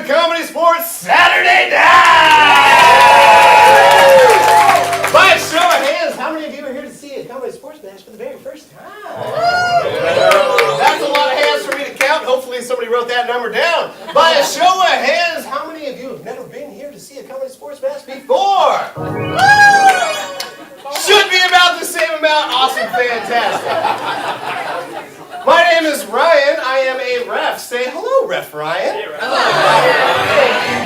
ComedySportz Saturday Night! By a show of hands, how many of you are here to see a ComedySportz match for the very first time? That's a lot of hands for me to count. Hopefully somebody wrote that number down. By a show of hands, how many of you have never been here to see a ComedySportz match before? Should be about the same amount. Awesome, fantastic. My name is Ryan. I am a ref. Say hello, Ref Ryan. Hey, Ref. Hello.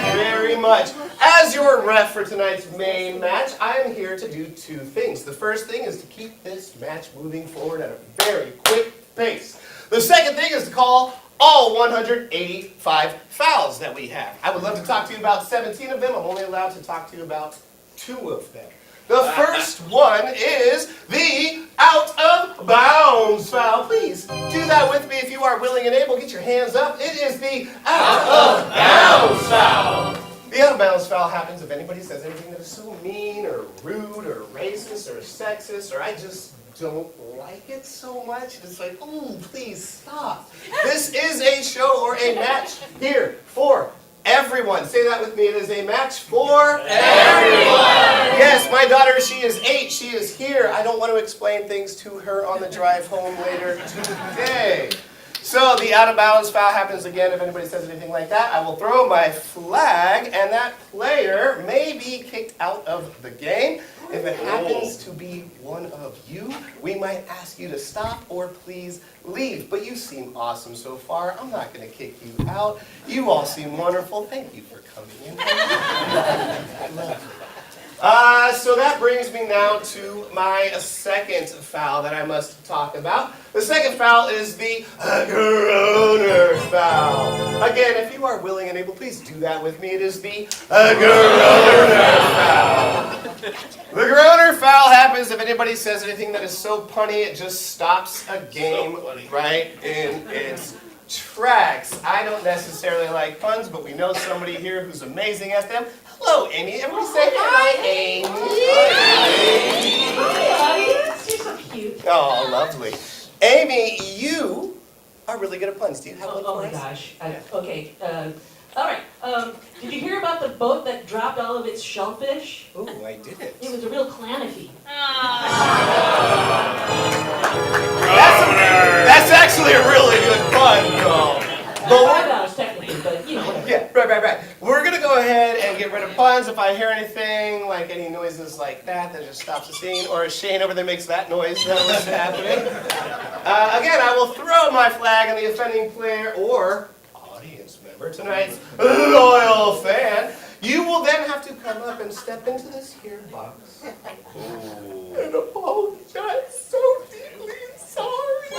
for tonight's main match, I am here to do two things. The first thing is to keep this match moving forward at a very quick pace. The second thing is to call all 185 fouls that we have. I would love to talk to you about 17 of them. I'm only allowed to talk to you about 2 of them. The first one is the out of bounds foul. Please do that with me if you are willing and able. Get your hands up. It is the out of bounds foul. The out of bounds foul happens if anybody says anything that is so mean or rude or racist or sexist or I just don't like it so much. It's like, oh, please stop. This is a show or a match here for everyone. Say that with me. It is a match for everyone. Yes, my daughter, she is 8. She is here. I don't want to explain things to her on the drive home later today. So the out of bounds foul happens again. If anybody says anything like that, I will throw my flag and that player may be kicked out of the game. If it happens to be one of you, we might ask you to stop or please leave. But you seem awesome so far. I'm not going to kick you out. You all seem wonderful. Thank you for coming in. So that brings me now to my second foul that I must talk about. The second foul is the groaner foul. Again, if you are willing and able, please do that with me. It is the groaner foul. The groaner foul happens if anybody says anything that is so punny it just stops a game right in its tracks. I don't necessarily like puns, but we know somebody here who's amazing at them. Hello, Amy. Everybody say hi, Amy. Hi, audience. You're so cute. Oh, lovely. Amy, you are really good at puns. Do you have one for us? Oh my gosh. Okay. All right. Did you hear about the boat that dropped all of its shellfish? Oh, I didn't. It was a real clanify. That's actually a really good pun, though. $5 technically, but you know, whatever. Yeah, right. We're going to go ahead and get rid of puns. If I hear anything, like any noises like that just stops the scene, or if Shane over there makes that noise that was happening. Again, I will throw my flag and the offending player or audience member, tonight's loyal fan, you will then have to come up and step into this here box and apologize so deeply sorry.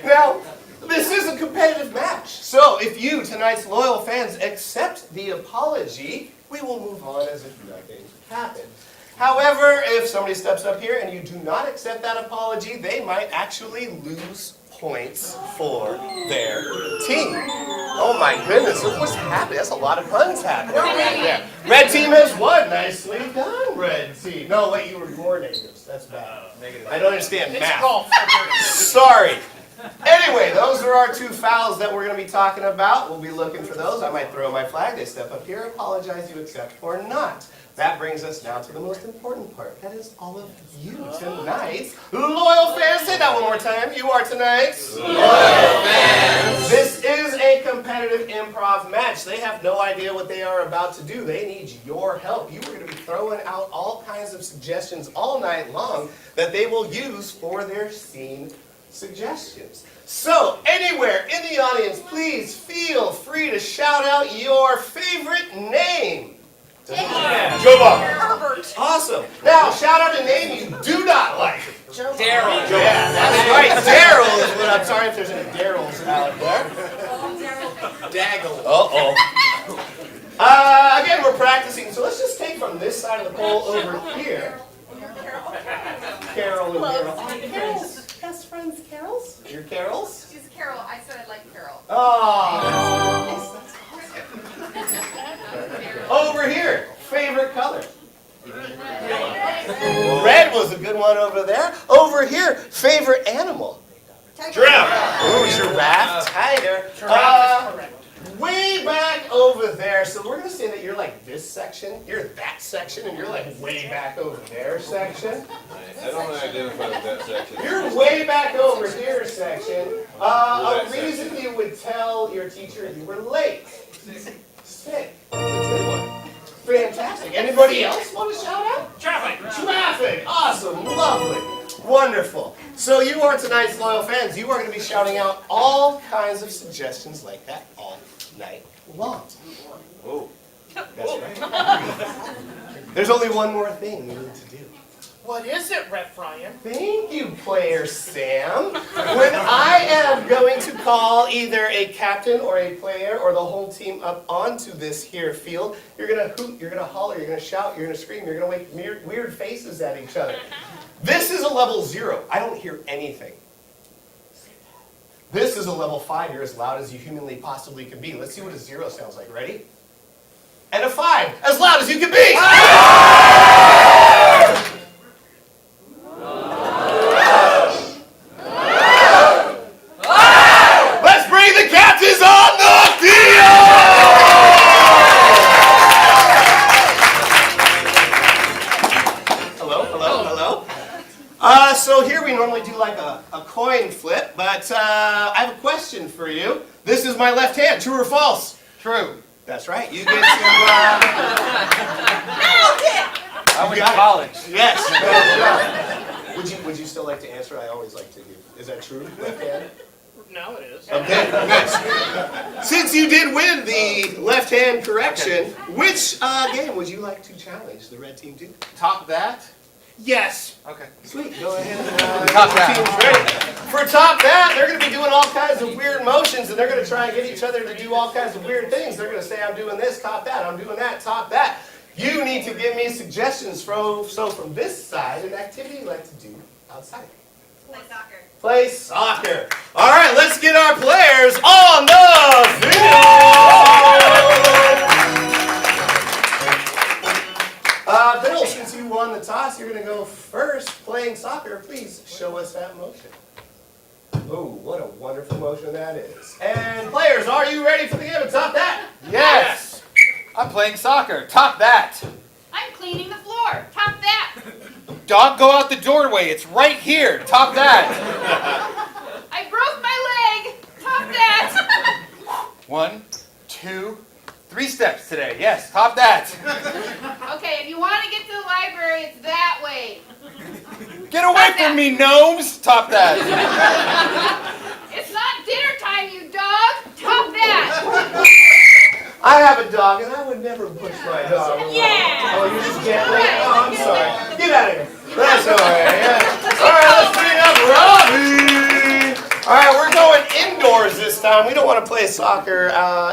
Now, this is a competitive match, so if you, tonight's loyal fans, accept the apology, we will move on as if nothing happened. However, if somebody steps up here and you do not accept that apology, they might actually lose points for their team. Oh my goodness, look what's happening. That's a lot of puns happening right there. Red team has won. Nicely done, red team. No, wait, you were more negatives. That's bad. I don't understand math. Sorry. Anyway, those are our 2 fouls that we're going to be talking about. We'll be looking for those. I might throw my flag. They step up here, apologize, you accept or not. That brings us now to the most important part. That is all of you tonight's loyal fans. Say that one more time. You are tonight's loyal fans. This is a competitive improv match. They have no idea what they are about to do. They need your help. You are going to be throwing out all kinds of suggestions all night long that they will use for their scene suggestions. So, anywhere in the audience, please feel free to shout out your favorite name. Joe Bob. Herbert. Awesome. Now, shout out a name you do not like. Daryl. Yeah, that's right. Daryl is what I'm sorry if there's any Daryls out there. Daggle. Uh-oh. Again, we're practicing, so let's just take from this side of the pole over here. Carol and Daryl. Carol's best friends Carol's? Your Carols? She's Carol. I said I like Carol. Oh. Over here, favorite color. Red was a good one over there. Over here, favorite animal. Giraffe. Ooh, giraffe, tiger. Giraffe is correct. Way back over there. So we're going to say that you're like this section, you're that section, and you're like way back over there section. I don't identify with that section. You're way back over here section. A reason you would tell your teacher you were late. Sick. That's a good one. Fantastic. Anybody else want to shout out? Traffic. Traffic. Awesome. Lovely. Wonderful. So you are tonight's loyal fans. You are going to be shouting out all kinds of suggestions like that all night long. Oh. That's right. There's only one more thing you need to do. What is it, Ref Ryan? Thank you, Player Sam. When I am going to call either a captain or a player or the whole team up onto this here field, you're going to hoot, you're going to holler, you're going to shout, you're going to scream, you're going to make weird faces at each other. This is a level 0. I don't hear anything. This is a level 5. You're as loud as you humanly possibly can be. Let's see what a 0 sounds like. Ready? And a 5. As loud as you can be! Let's bring the captains on the field! Hello, hello, hello. So here we normally do like a coin flip, but I have a question for you. This is my left hand, true or false? True. That's right, you get to... I went to college. Yes. Would you still like to answer? I always like to hear. Is that true, left hand? No, it is. Okay, good. Since you did win the left hand correction, which game would you like to challenge the red team to? Top that? Yes. Okay. Sweet. Go ahead and Top the that. team's ready. For top that, they're going to be doing all kinds of weird motions, and they're going to try and get each other to do all kinds of weird things. They're going to say, I'm doing this, top that, I'm doing that, top that. You need to give me suggestions so from this side, an activity you like to do outside. Play soccer. Play soccer. All right, let's get our players on the field. Bill, since you won the toss, you're going to go first playing soccer. Please show us that motion. Oh, what a wonderful motion that is. And players, are you ready for the game of Top That? Yes! I'm playing soccer. Top that. I'm cleaning the floor. Top that. Dog, go out the doorway. It's right here. Top that. I broke my leg. Top that. 1, 2, 3 steps today. Yes, top that. Okay, if you want to get to the library, it's that way. Get away from me, gnomes. Top that. It's not dinner time, you dog. Top that. I have a dog, and I would never push my dog. Yeah. Oh, you just can't wait? Oh, I'm sorry. Get out of here. That's all right. Yeah. All right, let's bring up Robbie. All right, we're going indoors this time. We don't want to play soccer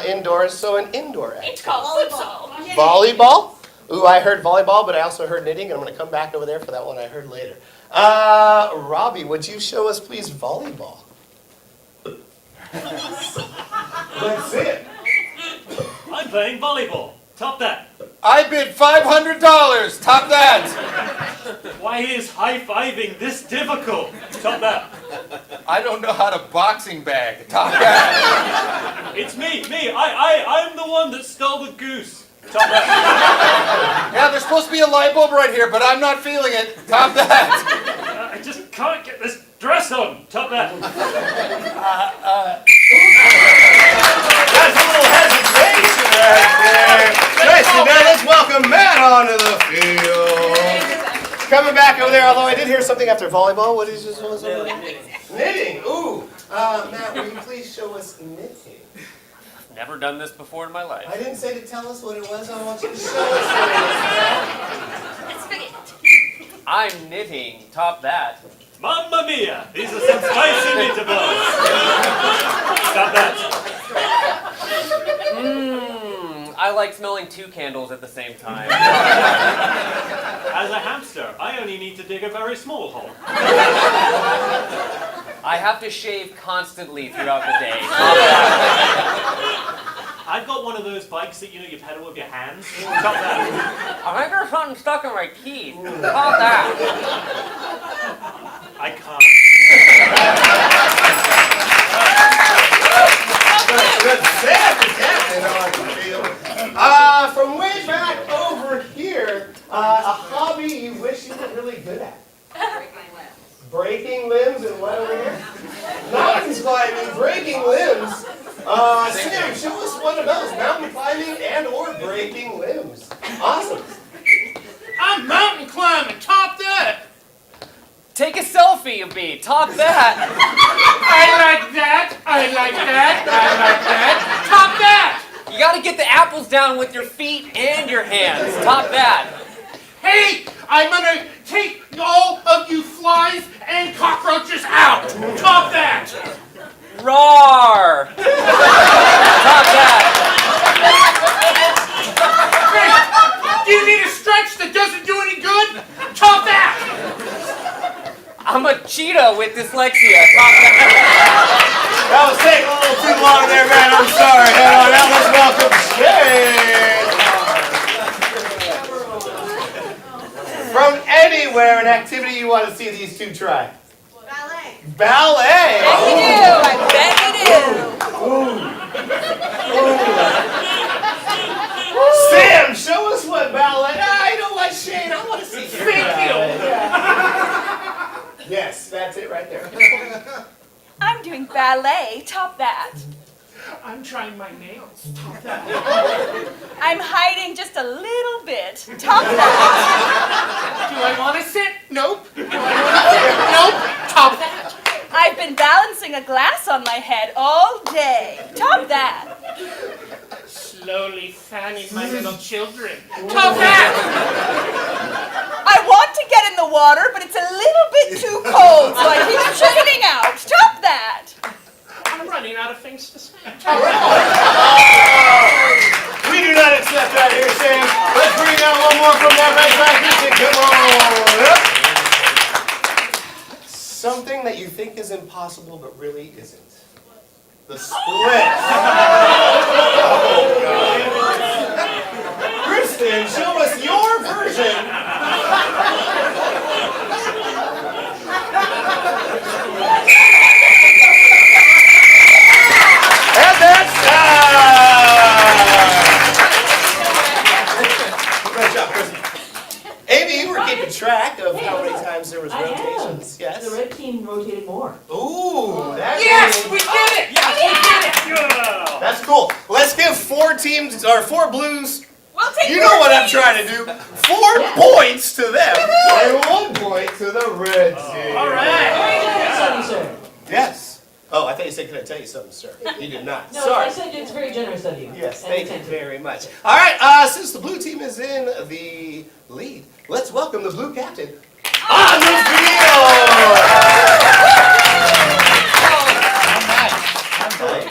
indoors, so an indoor activity. It's called futsal. Volleyball? Ooh, I heard volleyball, but I also heard knitting, and I'm going to come back over there for that one I heard later. Robbie, would you show us, please, volleyball? Let's see it. I'm playing volleyball. Top that. I bid $500. Top that. Why is high-fiving this difficult? Top that. I don't know how to boxing bag. Top that. It's me. I'm the one that stole the goose. Top that. Yeah, there's supposed to be a light bulb right here, but I'm not feeling it. Top that. I just can't get this dress on. Top that. That's a little hesitation right there. Nice, and now let's welcome Matt onto the field. Coming back over there, although I did hear something after volleyball. What is this? Knitting. Ooh. Matt, will you please show us knitting? Never done this before in my life. I didn't say to tell us what it was. I want you to show us what it is. I'm knitting. Top that. Mamma mia! These are some spicy meatballs. Stop that. I like smelling 2 candles at the same time. As a hamster, I only need to dig a very small hole. I have to shave constantly throughout the day. I've got one of those bikes that you pedal with your hands. Stop that. I think there's something stuck in my teeth. Stop that. I can't. Good set, the captain on the field. From way back over here, a hobby you wish you were really good at. Breaking limbs and what over here? Mountain climbing, breaking limbs. Sam, show us one of those. Mountain climbing and or breaking limbs. Awesome. I'm mountain climbing. Top that. Take a selfie of me. Top that. I like that. I like that. I like that. Top that. You gotta get the apples down with your feet and your hands. Top that. Hey, I'm gonna take all of you flies and cockroaches out. Top that. Roar. Top that. Hey, do you need a stretch that doesn't do any good? Top that. I'm a cheetah with dyslexia. Top that. That was taking a little too long there, man. I'm sorry. Head on out. Let's welcome Shane. From anywhere, an activity you want to see these two try. Ballet. Ballet. You do. I bet you do. Sam, show us what ballet. I don't like Shane. I want to see your ballet. Yes, that's it right there. I'm doing ballet. Top that. I'm trying my nails. Top that. I'm hiding just a little bit. Top that. Do I want to sit? Nope. Do I want to sit? Nope. Top that. I've been balancing a glass on my head all day. Top that. Slowly fanning my little children. Top that. I want to get in the water, but it's a little bit too cold, so I keep chickening out. Top that. I'm running out of things to say. We do not accept that here, Shane. Let's bring out one more from that right back here. Come on up. Something that you think is impossible, but really isn't. The split. Kristen, show us your version. And that's Good job, Kristen. Amy, you were keeping track of how many times there was I am. rotations. Yes. The red team rotated more. Ooh, that Yes, means- we did it. Yes, we did it. Yeah. That's cool. Let's give 4 teams, or 4 blues. We'll take You know what I'm 14. trying to do. 4 points to them, and 1 point to the red team. All right. Sorry, sir. Yes. Oh, I thought you said, can I tell you something, sir? You did not. No, Sorry. I said it's very generous of you. Yes, And thank you attentive. very much. All right, since the blue team is in the lead, let's welcome the blue captain on the field.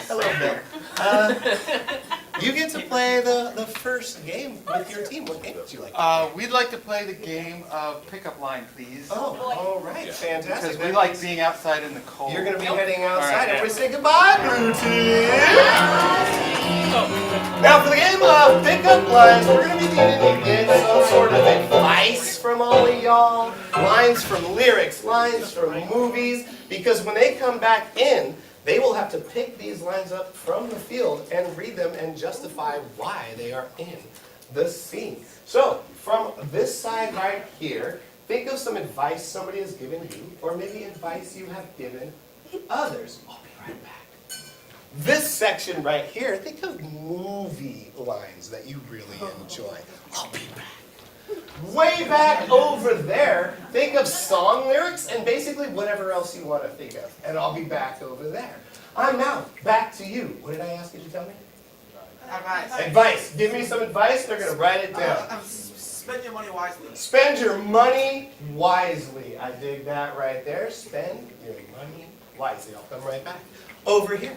Hello there. You get to play the first game with your team. What game would you like? We'd like to play the game of pickup line, please. Oh, all right, fantastic. Because we like being outside in the cold. You're going to be heading outside. All right. Everybody say goodbye, blue team. Now for the game of pickup lines, we're going to be needing to get some sort of advice from all of y'all. Lines from lyrics, lines from movies. Because when they come back in, they will have to pick these lines up from the field and read them and justify why they are in the scene. So, from this side right here, think of some advice somebody has given you, or maybe advice you have given others. I'll be right back. This section right here, think of movie lines that you really enjoy. I'll be back. Way back over there, think of song lyrics and basically whatever else you want to think of. And I'll be back over there. I'm now back to you. What did I ask you to tell me? Advice. Advice. Give me some advice. They're going to write it down. Spend your money wisely. Spend your money wisely. I dig that right there. Spend your money wisely. I'll come right back. Over here.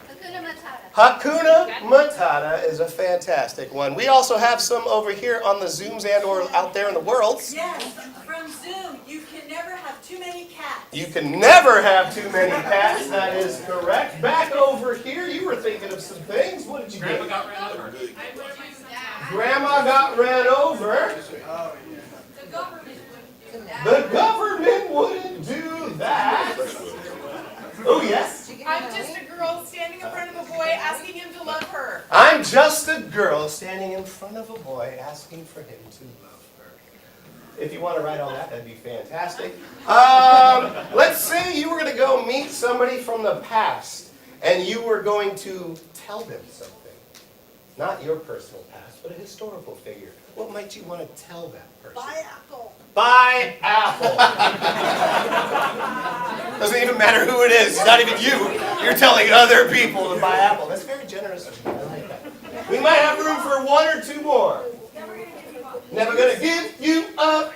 Hakuna Matata. Hakuna Matata is a fantastic one. We also have some over here on the Zooms and or out there in the world. Yes, from Zoom, you can never have too many cats. You can never have too many cats. That is correct. Back over here, you were thinking of some things. What did you get? Got ran over. Grandma got ran over. The government wouldn't do that. Oh, yes. I'm just a girl standing in front of a boy asking him to love her. I'm just a girl standing in front of a boy asking for him to love her. If you want to write all that, that'd be fantastic. Let's say you were going to go meet somebody from the past, and you were going to tell them something. Not your personal past, but a historical figure. What might you want to tell that person? Buy apple. Buy apple. Doesn't even matter who it is. It's not even you. You're telling other people to buy apple. That's very generous of you. I like that. We might have room for one or two more. Never gonna give you up.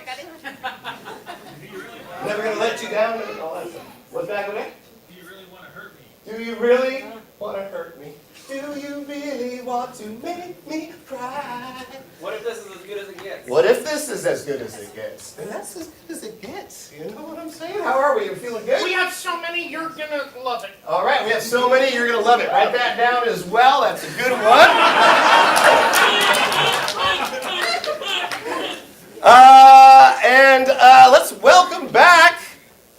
Never gonna let you down. And all that stuff. What's that going to? Do you really want to hurt me? Do you really want to hurt me? Do you really want to make me cry? What if this is as good as it gets? What if this is as good as it gets? And that's as good as it gets. You know what I'm saying? How are we? You feeling good? We have so many, you're gonna love it. All right, we have so many, you're going to love it. Write that down as well. That's a good one. Let's welcome back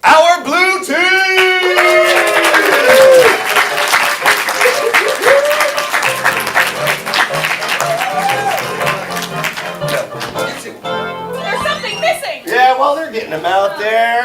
our blue team. There's something missing. Yeah, well, they're getting them out there.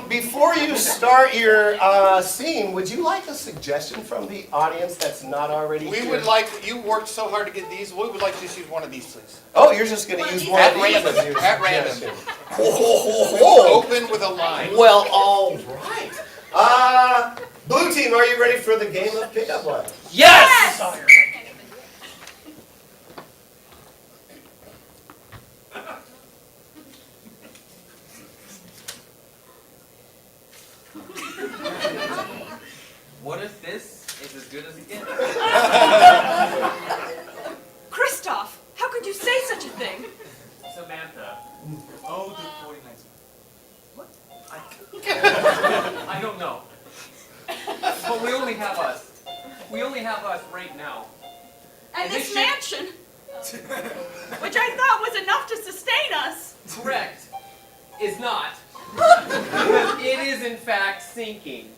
Before you start your scene, would you like a suggestion from the audience that's not already We here? would like, you worked so hard to get these, we would like to just use one of these, please. Oh, you're just going to use one At of these random, as your at random. suggestion. Ho, ho, ho, ho. Open with a line. Well, all right. Blue team, are you ready for the game of pickup lines? Yes! What if this is as good as it gets? Christoph, how could you say such a thing? Samantha, Oh, the 49th. I don't know. But we only have us. We only have us right now. And And this this mansion, which I thought was enough to sustain us. Correct. Is not. Because it is in fact sinking.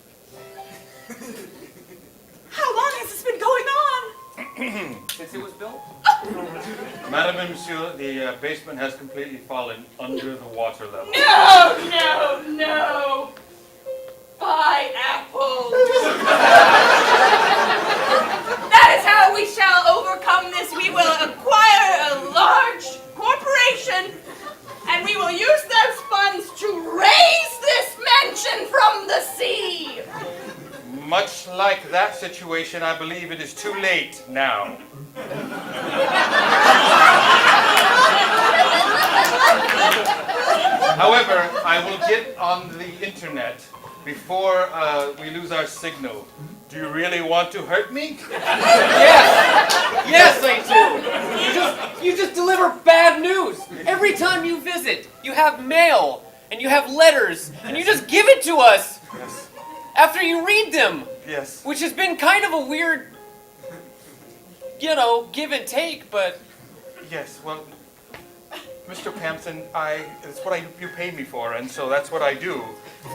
How long has this been going on? Since it was built? Madam and Monsieur, the basement has completely fallen under the water level. No, no, no. Buy apples. That is how we shall overcome this. We will acquire a large corporation and we will use those funds to raise this mansion from the sea. Much like that situation, I believe it is too late now. However, I will get on the internet before we lose our signal. Do you really want to hurt me? Yes! Yes, I do! You just deliver bad news. Every time you visit, you have mail, and you have letters, and you just give it to us Yes. after you read them. Yes. Which has been kind of a weird, give and take, but... Yes, well, Mr. Pampton, it's what you paid me for, and so that's what I do.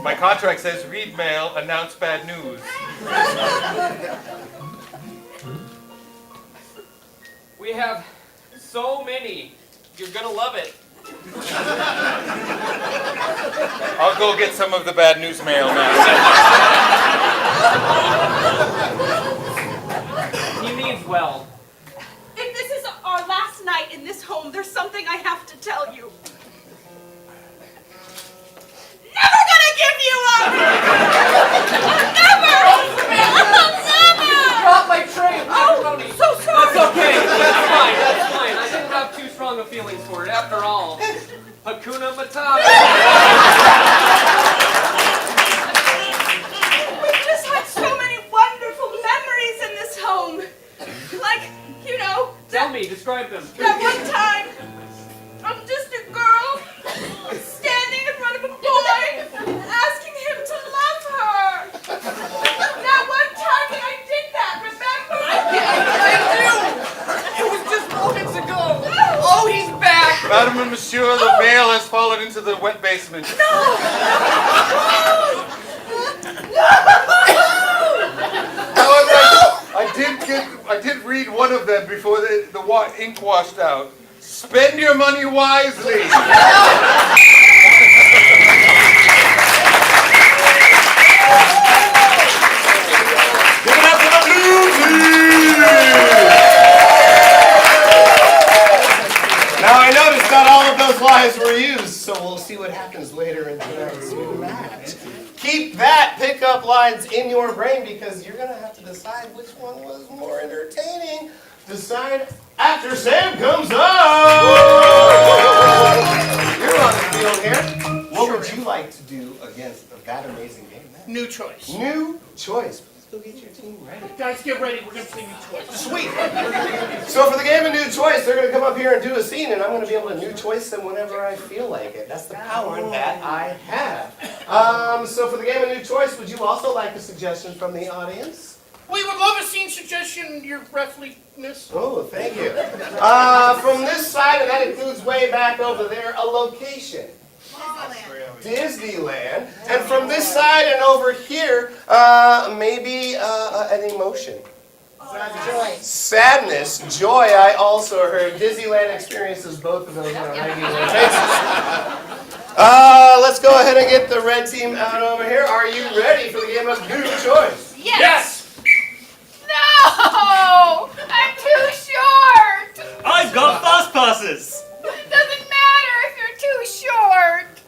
My contract says read mail, announce bad news. We have so many. You're gonna love it. I'll go get some of the bad news mail now. He means well. If this is our last night in this home, there's something I have to tell you. Never gonna give you up! Never! Never! Drop my tray of Oh, macaroni. so sorry! That's okay. That's fine. That's fine. I didn't have too strong of feelings for it. After all, Hakuna Matata. We've just had so many wonderful memories in this home. Like, Tell me, describe them. that one time, I'm just a girl standing in front of a boy asking him to love her. That one time that I did that, remember? It was just moments ago. Oh, he's back. Madam and Monsieur, the mail has fallen into the wet basement. However, I did read one of them before the ink washed out. Spend your money wisely. Give it up for the blue team! Now I noticed not all of those lines were used, so we'll see what happens later in tonight's match. Keep that pickup lines in your brain because you're going to have to decide which which one was more entertaining, decide after Sam comes up. You're on the field here. What would you like to do against that amazing game? New choice. New choice. Let's go get your team ready. Guys, get ready. We're going to play new choice. Sweet. So for the game of new choice, they're going to come up here and do a scene, and I'm going to be able to new choice them whenever I feel like it. That's the power that I have. So for the game of new choice, would you also like a suggestion from the audience? We would love a scene suggestion, your breathliness. Oh, thank you. From this side, and that includes way back over there, a location. Disneyland. And from this side and over here, maybe an emotion. Joy. Sadness, joy, I also heard. Disneyland experiences both of those on a regular basis. Let's go ahead and get the red team out over here. Are you ready for the game of new choice? Yes! No! I'm too short! I've got fast passes. It doesn't matter if you're too short.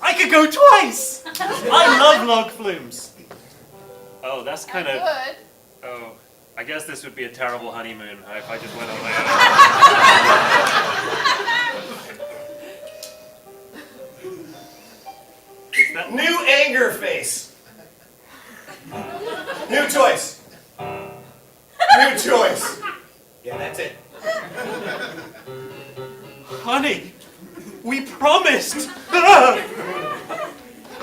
I could go twice. I love log flumes. Oh, that's kind of. Good. Oh, I guess this would be a terrible honeymoon if I just went on my own. Is that New anger face. New choice. New choice. Yeah, that's it. honey? We promised.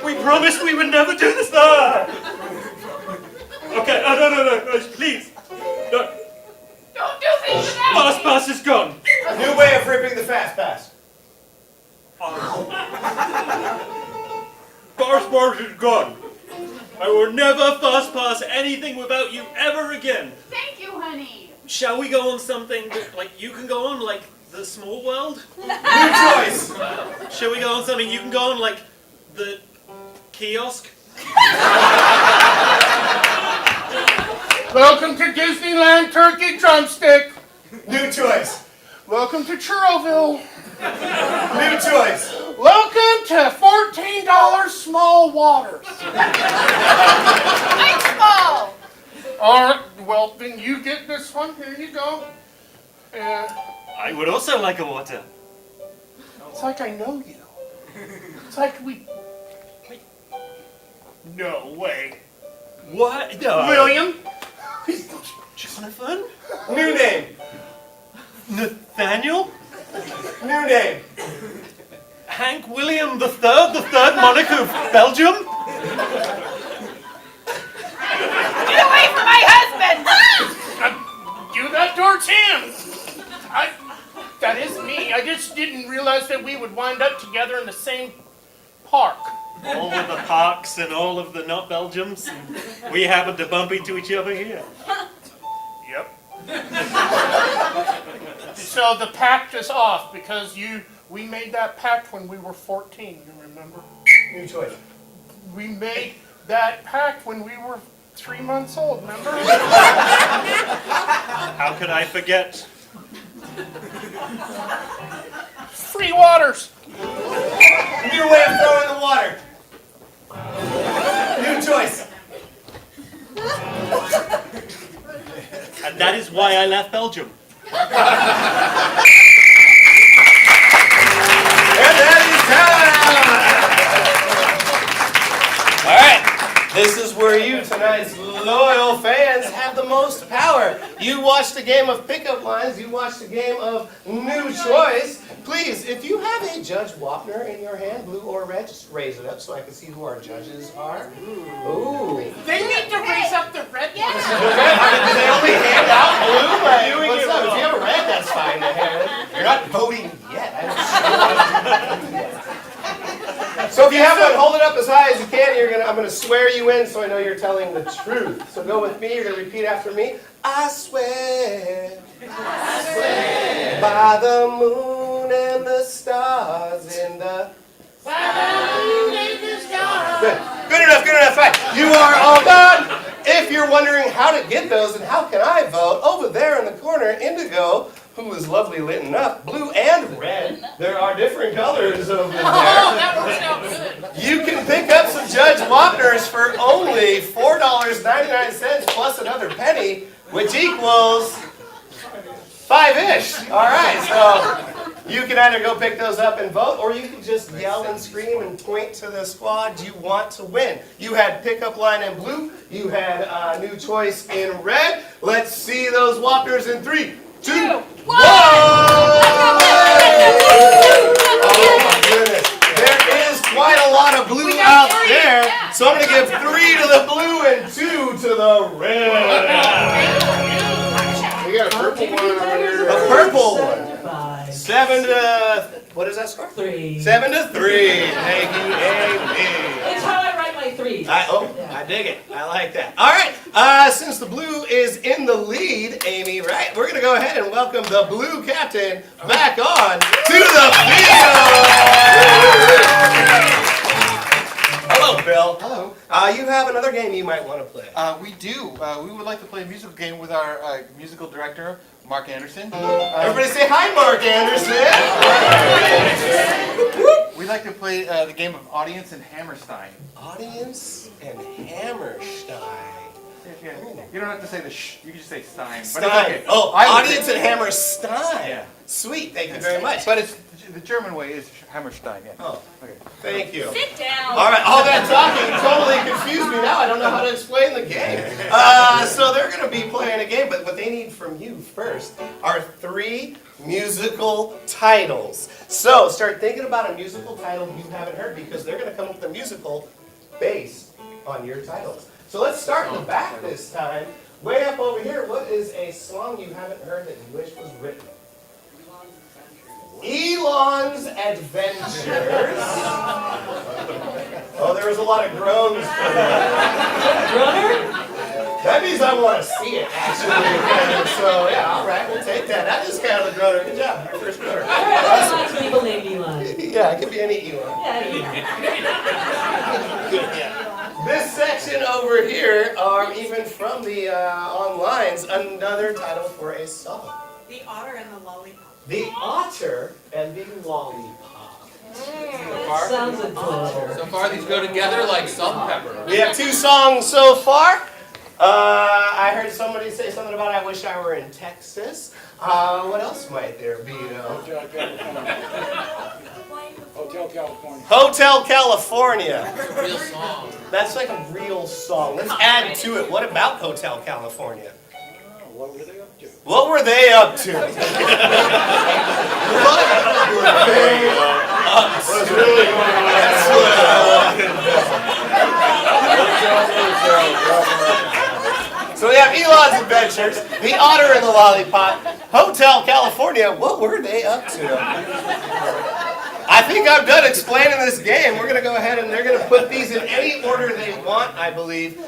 We promised we would never do this. Okay, no, please. No. Don't do things to that. Fast pass is gone. New way of ripping the fast pass. Fast pass is gone. I will never fast pass anything without you ever again. Thank you, honey. Shall we go on something that, like, you can go on, like the small world? New choice. Shall we go on something you can go on, like the kiosk? Welcome to Disneyland Turkey Drumstick. New choice. Welcome to Churroville. New choice. Welcome to $14 small waters. I'm small. All right, well, then you get this one. Here you go. I would also like a water. It's like I know you. It's like we... No way. What? No. William? Jonathan? New name. Nathaniel? New name. Hank William the third monarch of Belgium? Get away from my husband. Do that towards him. That is me. I just didn't realize that we would wind up together in the same park. All of the parks and all of the not Belgiums. We happen to bump into each other here. Yep. So the pact is off because we made that pact when we were 14, you remember? New choice. We made that pact when we were 3 months old, remember? How could I forget? Free waters. New way of throwing the water. New choice. And that is why I left Belgium. And that is time! Alright, this is where you, tonight's loyal fans, have the most power. You watched a game of pickup lines, you watched a game of new choice. Please, if you have a Judge Wapner in your hand, blue or red, just raise it up so I can see who our judges are. Ooh. They need to raise up the red ones. Okay, do they only hand out blue? Like, what's up? If you have a red, that's fine to have. You're not voting yet. I don't see. So if you have one, hold it up as high as you can. I'm gonna swear you in so I know you're telling the truth. So go with me. You're gonna repeat after me. I swear by the moon and the stars in the. Good enough, fine. You are all done. If you're wondering how to get those and how can I vote, over there in the corner, Indigo, who is lovely lit up, blue and red. There are different colors over there. That works out good. You can pick up some Judge Wapners for only $4.99 plus another penny, which equals 5-ish. All right, so you can either go pick those up and vote, or you can just yell and scream and point to the squad you want to win. You had pickup line in blue. You had a new choice in red. Let's see those Wapners in 3, 2, 1. Oh my goodness. There is quite a lot of blue out there. So I'm going to give 3 to the blue and 2 to the red. We got a purple one over here. The purple one. 5. 7 to, what is that score? 3. 7 to 3. Thank you, Amy. It's how I write my 3s. I dig it. I like that. All right. Since the blue is in the lead, Amy, right? We're gonna go ahead and welcome the blue captain back on to the field. Hello, Bill. Hello. You have another game you might want to play. We do. We would like to play a musical game with our musical director, Mark Anderson. Everybody say hi, Mark Anderson. We'd like to play the game of Audience and Hammerstein. Audience and Hammerstein. Yeah. You don't have to say the sh. You can just say Stein. But Stein. it's okay. Oh, I would Audience say- and Hammerstein. Yeah. Sweet. Thank you very much. But it's the German way is Hammerstein. Yeah. Oh, Okay. thank you. Sit down. All right, all that talking totally confused me now. I don't know how to explain the game. So they're going to be playing a game, but what they need from you first are 3 musical titles. So start thinking about a musical title you haven't heard, because they're going to come up with a musical based on your titles. So let's start in the back this time. Way up over here, what is a song you haven't heard that you wish was written? Elon's Adventures. Oh, there was a lot of groans for that. Brother? That means I want to see it, actually. So, yeah, all right, we'll take that. That is kind of a groaner. Good job, your first groaner. There's lots of people named Elon. Yeah, it could be any Elon. Yeah. This section over here, even from the online's, another title for a song. The Otter and the Lollipop. The Otter and the Lollipop. That sounds adorable. So far, these go together like salt and pepper. We have 2 songs so far. I heard somebody say something about I wish I were in Texas. What else might there be, though? Hotel California. Hotel California. It's a real song. That's like a real song. Let's add to it. What about Hotel California? What were they up to? What were they up to? What were they up to? What's really going on? That's what I wanted to know. So we have Elon's Adventures, The Otter and the Lollipop, Hotel California. What were they up to? I think I'm done explaining this game. We're going to go ahead and they're going to put these in any order they want, I believe.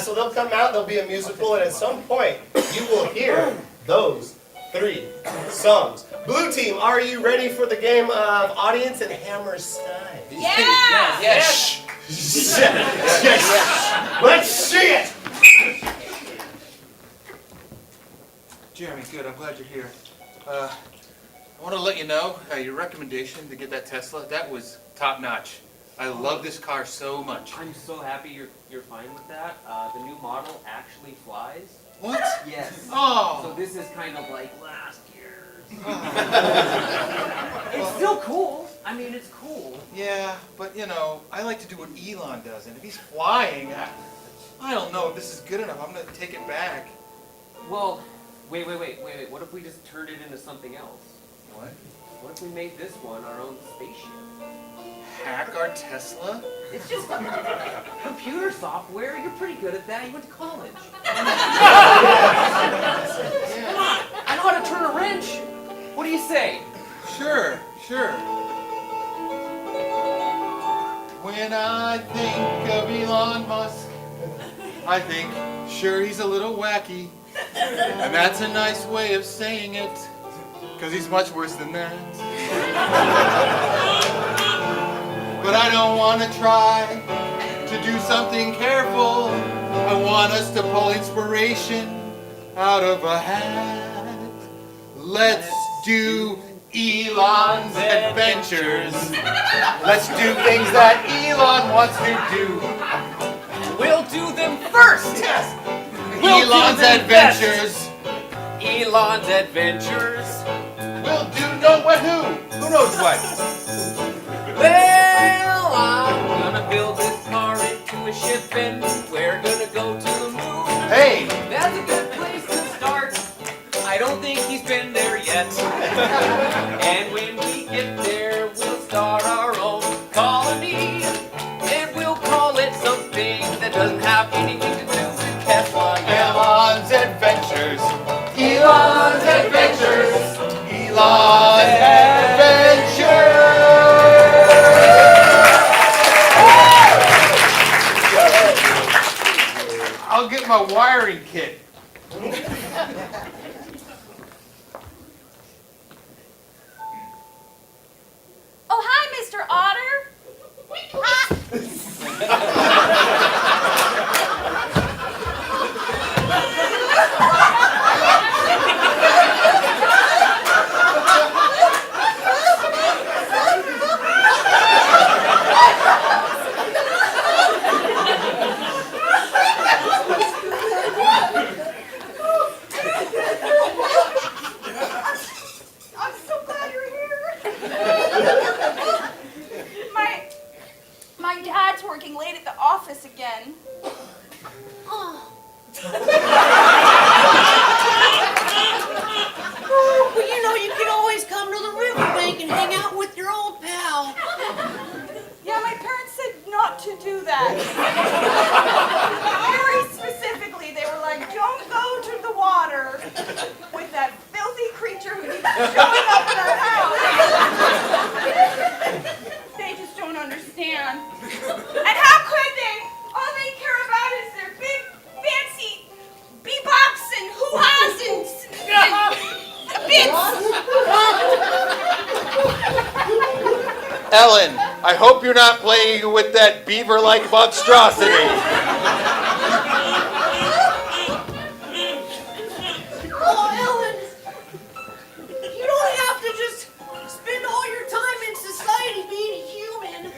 So they'll come out, there'll be a musical, and at some point you will hear those 3 songs. Blue team, are you ready for the game of Audience and Hammerstein? Yeah. Yes. Yes. Let's see it. Jeremy, good. I'm glad you're here. I want to let you know your recommendation to get that Tesla, that was top notch. I love this car so much. I'm so happy you're fine with that. The new model actually flies. What? Yes. So Oh. this is kind of like last year's. It's still cool. I mean, it's cool. Yeah, but you know, I like to do what Elon does, and if he's flying, I don't know if this is good enough. I'm going to take it back. Well, wait. What if we just turned it into something else? What? What if we made this one our own spaceship? Hack our Tesla? It's just computer software. You're pretty good at that. You went to college. Come on. I know how to turn a wrench. What do you say? Sure. When I think of Elon Musk, I think, sure, he's a little wacky. And that's a nice way of saying it, because he's much worse than that. But I don't want to try to do something careful. I want us to pull inspiration out of a hat. Let's do Elon's adventures. Let's do things that Elon wants to do. We'll do them first. Yes. We'll Elon's do them adventures. Elon's adventures. We'll do know what who. Who knows what? Well, I'm gonna build this car into a ship and we're gonna go to the moon. Hey. That's a good place to start. I don't think he's been there yet. And when we get there, we'll start our own colony. And we'll call it something that doesn't have anything to do with Tesla. Elon's adventures. Elon's adventures. Elon's adventures. I'll get my wiring kit. Oh, hi, Mr. Otter. I'm so glad you're here. My dad's working late at the office again. Well, you know, you can always come to the riverbank and hang out with your old pal. Yeah, my parents said not to do that. Very specifically, they were like, don't go to the water with that filthy creature who keeps showing up in our house. They just don't understand. And how could they? All they care about is their big, fancy bebops and hoo-has and bits. Ellen, I hope you're not playing with that beaver-like monstrosity. Oh, Ellen, you don't have to just spend all your time in society being human.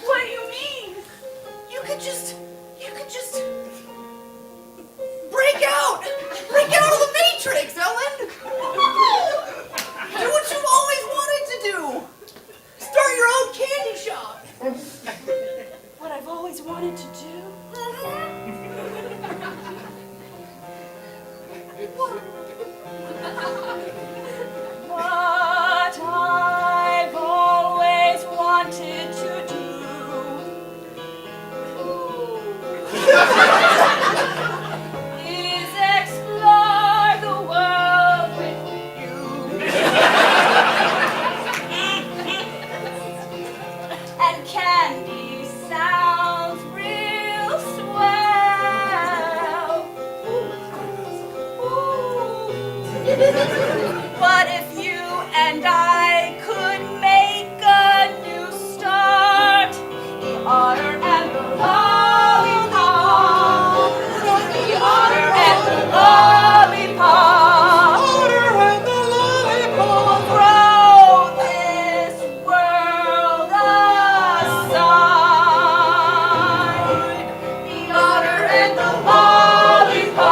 What do you mean? You could just break out of the Matrix, Ellen. Do what you've always wanted to do. Start your own candy shop. What I've always wanted to do? What I've always wanted to do is explore the world with you. And candy sounds real swell. Ooh. But if you and I could make a new start, the otter and the lollipop, the otter and the lollipop, otter and the lollipop, grow this world aside. The otter and the lollipop,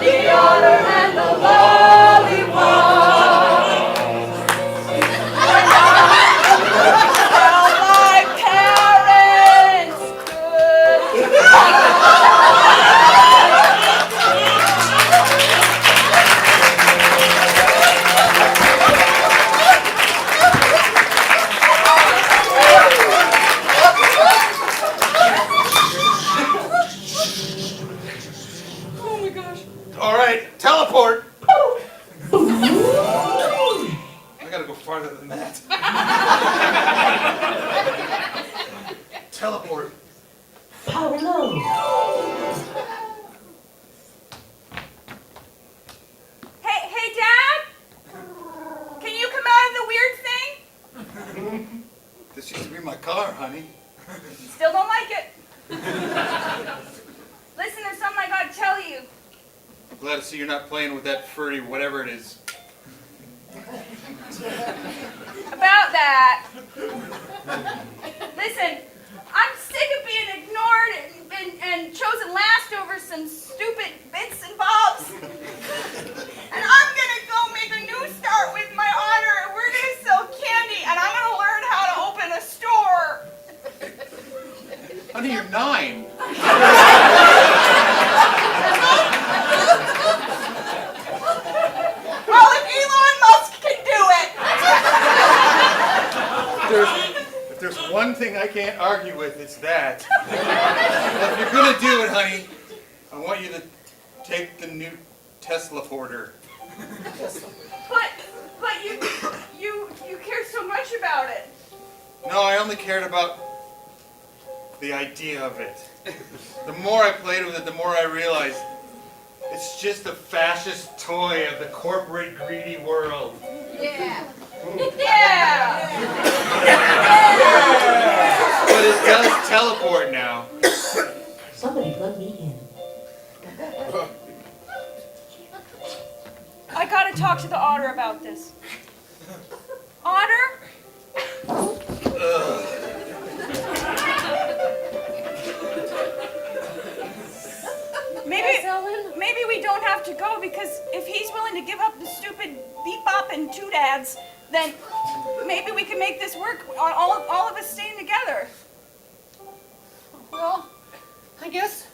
the otter and the lollipop. Tell my parents Oh my gosh. All right, teleport. I gotta go farther than that. Teleport. Hello. Hey, Dad? Can you come out of the weird thing? This used to be my car, honey. Still don't like it. Listen, there's something I gotta tell you. glad to see you're not playing with that furry whatever it is. About that, listen, I'm sick of being ignored and chosen last over some stupid bits and bobs. And I'm gonna go make a new start with my honor, and we're gonna sell candy, and I'm gonna learn how to open a store. Honey, you're 9. Well, if Elon Musk can do it. If there's one thing I can't argue with, it's that. Well, if you're gonna do it, honey, I want you to take the new Tesla porter. But you care so much about it. No, I only cared about the idea of it. The more I played with it, the more I realized it's just a fascist toy of the corporate greedy world. Yeah. Yeah. But it does teleport now. Somebody plug me in. I gotta talk to the otter about this. Otter? Maybe we don't have to go, because if he's willing to give up the stupid bebop and two dads, then maybe we can make this work on all of us staying together. Well, I guess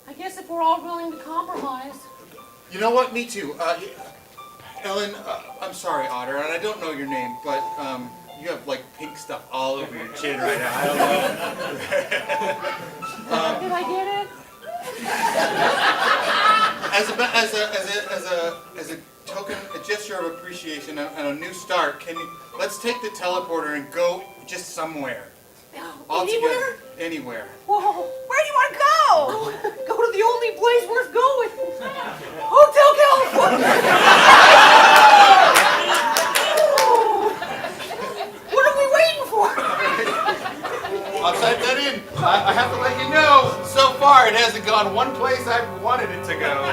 if we're all willing to compromise. You know what? Me too. Ellen, I'm sorry, Otter, and I don't know your name, but you have like pink stuff all over your chin right now. I don't know. Did I get it? As a token, a gesture of appreciation and a new start, let's take the teleporter and go just somewhere. All together. Anywhere. Whoa, where do you want to go? Go to the only place worth going. Hotel California. What are we waiting for? I'll type that in. I have to let you know, so far it hasn't gone one place I've wanted it to go.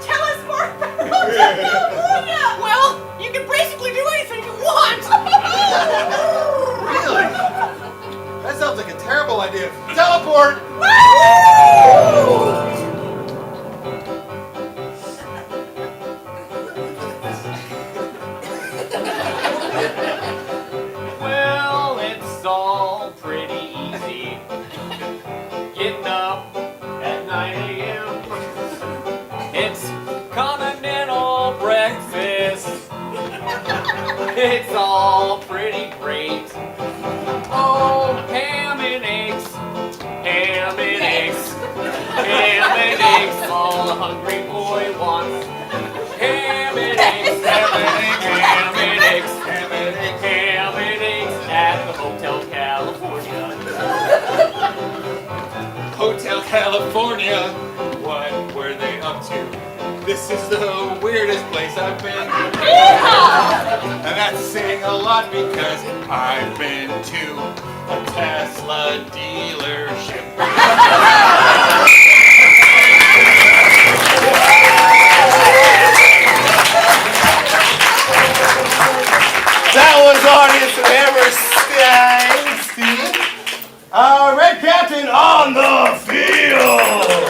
Tell us more about Hotel California. Well, you can basically do anything you want. Really? That sounds like a terrible idea. Teleport! Well, it's all pretty easy. Getting up at 9 a.m. It's continental breakfast. It's all pretty great. Oh, ham and eggs, ham and eggs, ham and eggs. All a hungry boy wants. Ham and eggs, ham and eggs, ham and eggs, ham and eggs, ham and eggs at the Hotel California. Hotel California, what were they up to? This is the weirdest place I've been. And that's saying a lot because I've been to a Tesla dealership. That was audience Hammerstein. Red Captain on the field.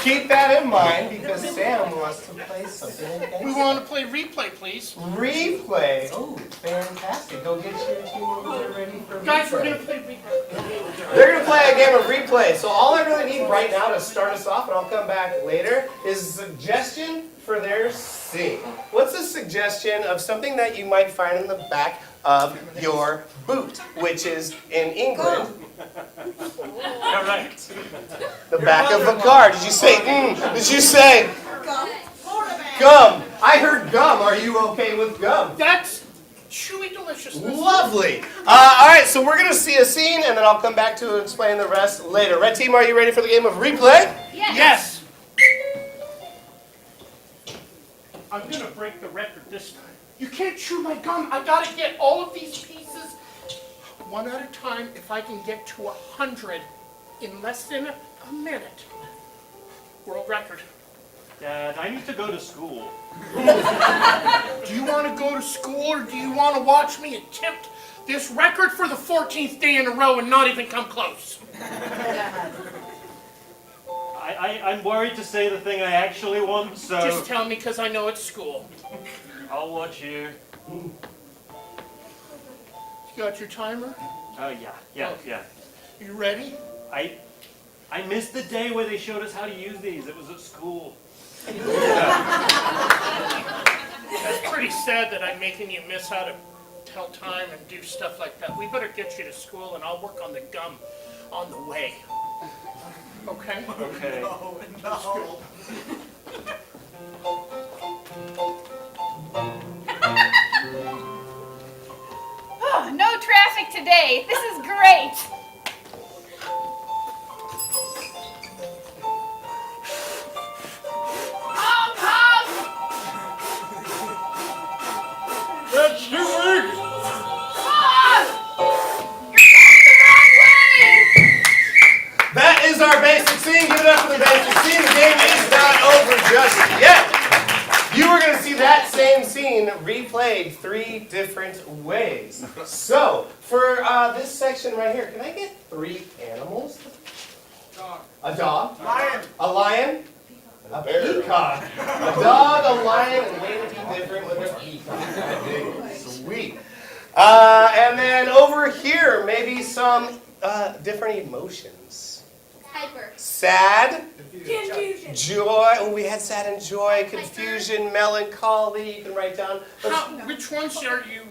Keep that in mind because Sam wants to play something against We want to play replay, please. Replay. Oh, fantastic. Go get your team over there ready for Guys, we're replay. going to play replay. They're going to play a game of replay. So all I really need right now to start us off, and I'll come back later, is a suggestion for their scene. What's a suggestion of something that you might find in the back of your boot, which is in England? All right. The back of a car. Did you say Did you say gum? I heard gum. Are you okay with gum? That's chewy deliciousness. Lovely. All right, so we're going to see a scene, and then I'll come back to explain the rest later. Red team, are you ready for the game of replay? Yes. I'm going to break the record this time. You can't chew my gum. I got to get all of these pieces one at a time. If I can get to 100, in less than a minute. World record. Dad, I need to go to school. Do you want to go to school or do you want to watch me attempt this record for the 14th day in a row and not even come close? I'm worried to say the thing I actually want, so... Just tell me because I know it's school. I'll watch you. You got your timer? Yeah. You ready? I missed the day where they showed us how to use these. It was at school. That's pretty sad that I'm making you miss how to tell time and do stuff like that. We better get you to school and I'll work on the gum on the way. Okay? Okay. Oh, no traffic today. This is great. Honk, honk. That's too weak. Ah! You're going the wrong way. That is our basic scene. Give it up for the basic scene. The game is not over just yet. You are going to see that same scene replayed 3 different ways. So, for this section right here, can I get 3 animals? Dog. A dog? Lion. A lion? A peacock. A dog, a lion, and way to be different with a peacock. Sweet. And then over here, maybe some different emotions. Hyper. Sad. Confusion. Joy. Oh, we had sad and joy. Confusion, melancholy. You can write down. Which ones are you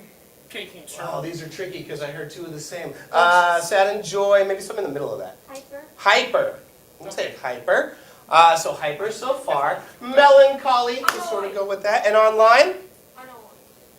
taking, sir? Oh, these are tricky because I heard 2 of the same. Sad and joy. Maybe something in the middle of that. Hyper. Hyper. Let's say hyper. So hyper so far. Melancholy. We'll sort of go with that. And online?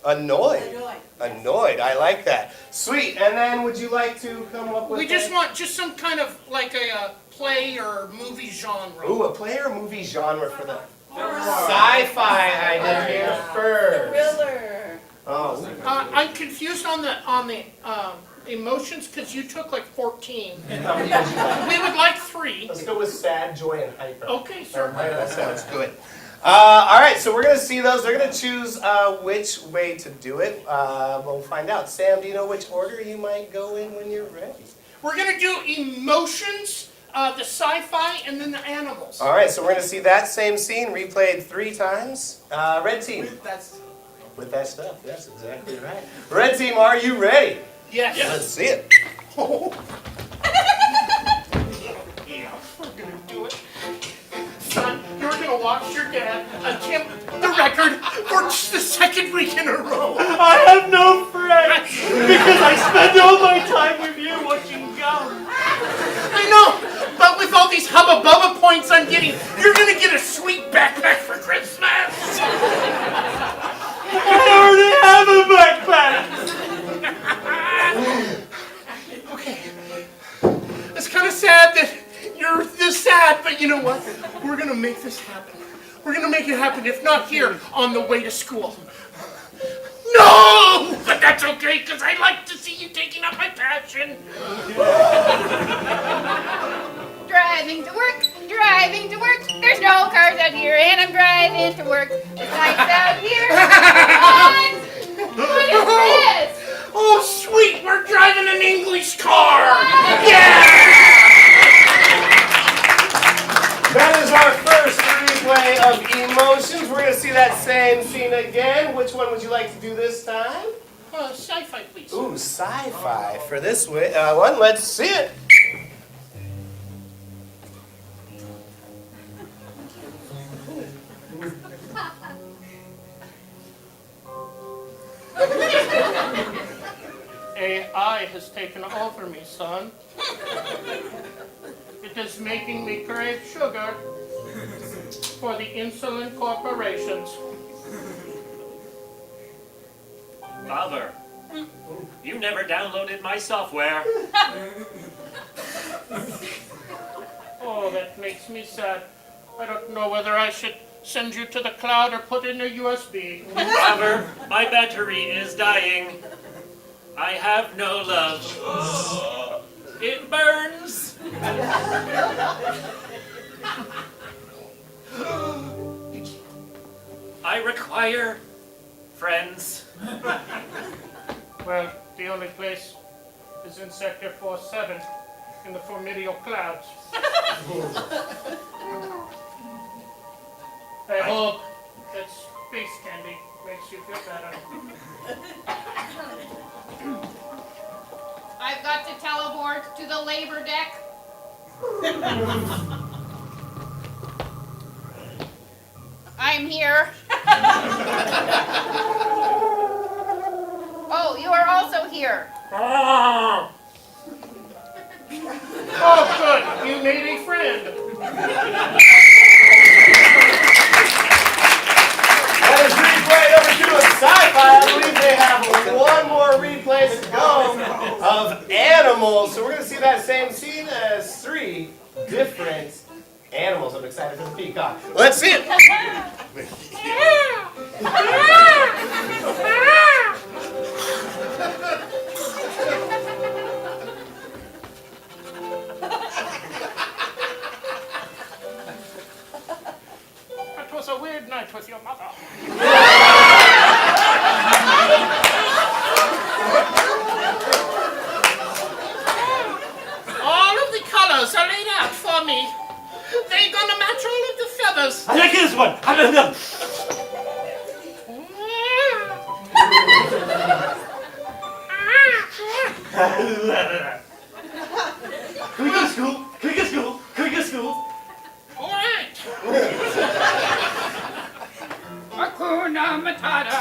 Annoyed. Annoyed. I like that. Sweet. And then would you like to come up with We just want some kind of like a play or movie genre. Ooh, a play or movie genre for the sci-fi I did here first. Thriller. Oh. I'm confused on the emotions because you took like 14. How many would you like? We would like 3. Let's go with sad, joy, and hyper. Okay, sir. Alright, that sounds good. Alright, so we're going to see those. They're going to choose which way to do it. We'll find out. Sam, do you know which order you might go in when you're ready? We're going to do emotions, the sci-fi, and then the animals. Alright, so we're going to see that same scene replayed 3 times. Red team. With that stuff, that's exactly right. Red team, are you ready? Yes. Let's see it. Oh. Yeah, we're going to do it. Son, you're going to watch your dad attempt the record for just the 2nd week in a row. I have no friends because I spend all my time with you watching gum. I know, but with all these Hubba Bubba points I'm getting, you're going to get a sweet backpack for Christmas. I already have a backpack. Okay. It's kind of sad that you're this sad, but you know what? We're going to make this happen. We're going to make it happen, if not here, on the way to school. No! But that's okay, because I like to see you taking up my passion. Driving to work, driving to work. There's no cars out here, and I'm driving to work. It's nice out here. What is this? Oh, sweet! We're driving an English car! Yeah! That is our first replay of emotions. We're going to see that same scene again. Which one would you like to do this time? Sci-fi, please. Ooh, sci-fi for this one. Let's see it. AI has taken over me, son. It is making me crave sugar for the insulin corporations. Father, you never downloaded my software. Oh, that makes me sad. I don't know whether I should send you to the cloud or put in a USB. Father, my battery is dying. I have no love. It burns. I require friends. Well, the only place is in Sector 47 in the formidable clouds. I hope that space candy makes you feel better. I've got to teleport to the labor deck. I'm here. Oh, you are also here. Oh, good. You made a friend. That is replay over to a sci-fi. I believe they have one more replay to go of animals. So we're going to see that same scene as 3 different animals. I'm excited for the peacock. Let's see it. That was a weird night with your mother. All of the colors are laid out for me. They're gonna match all of the feathers. I like this one. I like them. Can we go to school? Can we go to school? Can we go to school? All right. Hakuna Matata.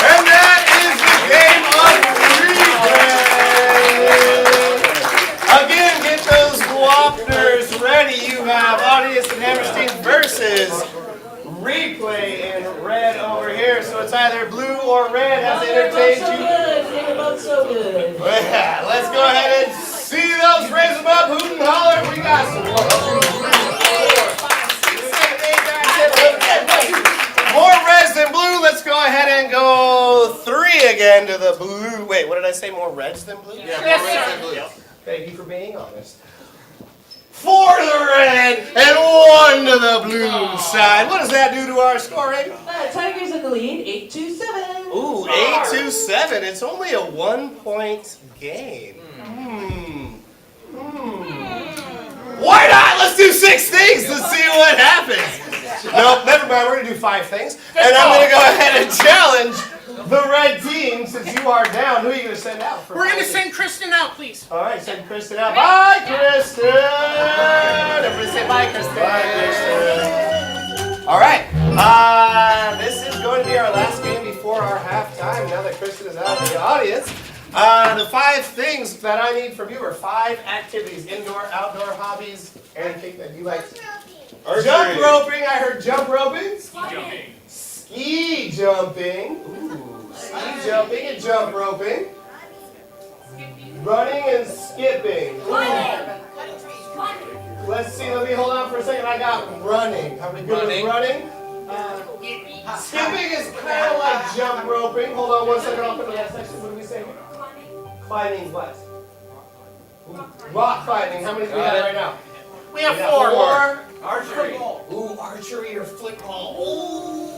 And that is the game of replay. Again, get those Wapners ready. You have Audience and Hammerstein versus replay in red over here. So it's either blue or red. Has entertained you. They're both so good. Yeah, let's go ahead and see those. Raise them up. Hoot and holler. We got some. 1, 2, 3, 4, 5, 6, 7, 8, 9, 10, 11, 12. More reds than blue. Let's go ahead and go 3 again to the blue. Wait, what did I say? More reds than blue? Yeah, more reds than blue. Thank you for being honest. 4 to the red and 1 to the blue side. What does that do to our scoring? Tigers in the lead, 8-7. Ooh, 8-7. It's only a 1-point game. Why not? Let's do 6 things to see what happens. Nope, never mind. We're going to do 5 things. And I'm going to go ahead and challenge the red team since you are down. Who are you going to send out? We're gonna send Kristen out, please. All right, send Kristen out. Bye, Kristen. Everybody say bye, Kristen. Bye, Kristen. All right. This is going to be our last game before our halftime. Now that Kristen is out of the audience, the 5 things that I need from you are 5 activities: indoor, outdoor hobbies, anything that you like. Jump roping. I heard jump roping. Ski jumping. Ooh, ski jumping and jump roping. Running and skipping. Let's see, let me hold on for a second. I got running. How many good with running? Skipping is kind of like jump roping. Hold on 1 second, I'll put the last section. What did we say? Climbing what? Rock climbing. How many do we have right now? We have 4. Archery. Ooh, archery or football. Ooh.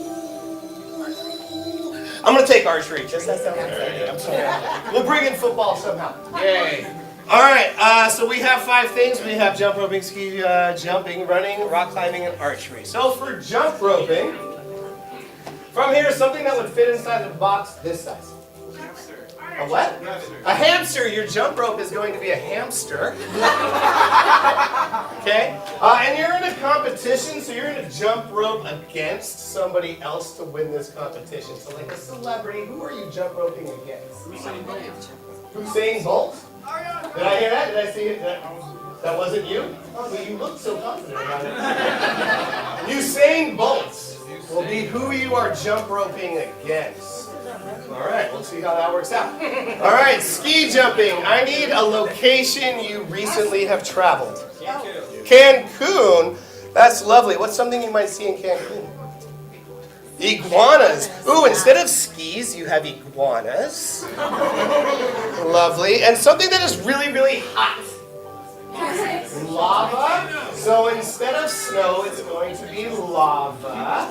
I'm going to take archery. Just that sounds exciting. I'm sorry. We'll bring in football somehow. Yay. All right, so we have 5 things. We have jump roping, ski jumping, running, rock climbing, and archery. So for jump roping, from here, something that would fit inside the box this size. A what? A hamster. Your jump rope is going to be a hamster. Okay? And you're in a competition, so you're going to jump rope against somebody else to win this competition. So like a celebrity, who are you jump roping against? Usain Bolt? Did I hear that? Did I see it? That wasn't you? Oh, but you looked so confident about it. Usain Bolt will be who you are jump roping against. All right, we'll see how that works out. All right, ski jumping. I need a location you recently have traveled. Cancun. That's lovely. What's something you might see in Cancun? Iguanas. Ooh, instead of skis, you have iguanas. Lovely. And something that is really, really hot. Lava. So instead of snow, it's going to be lava.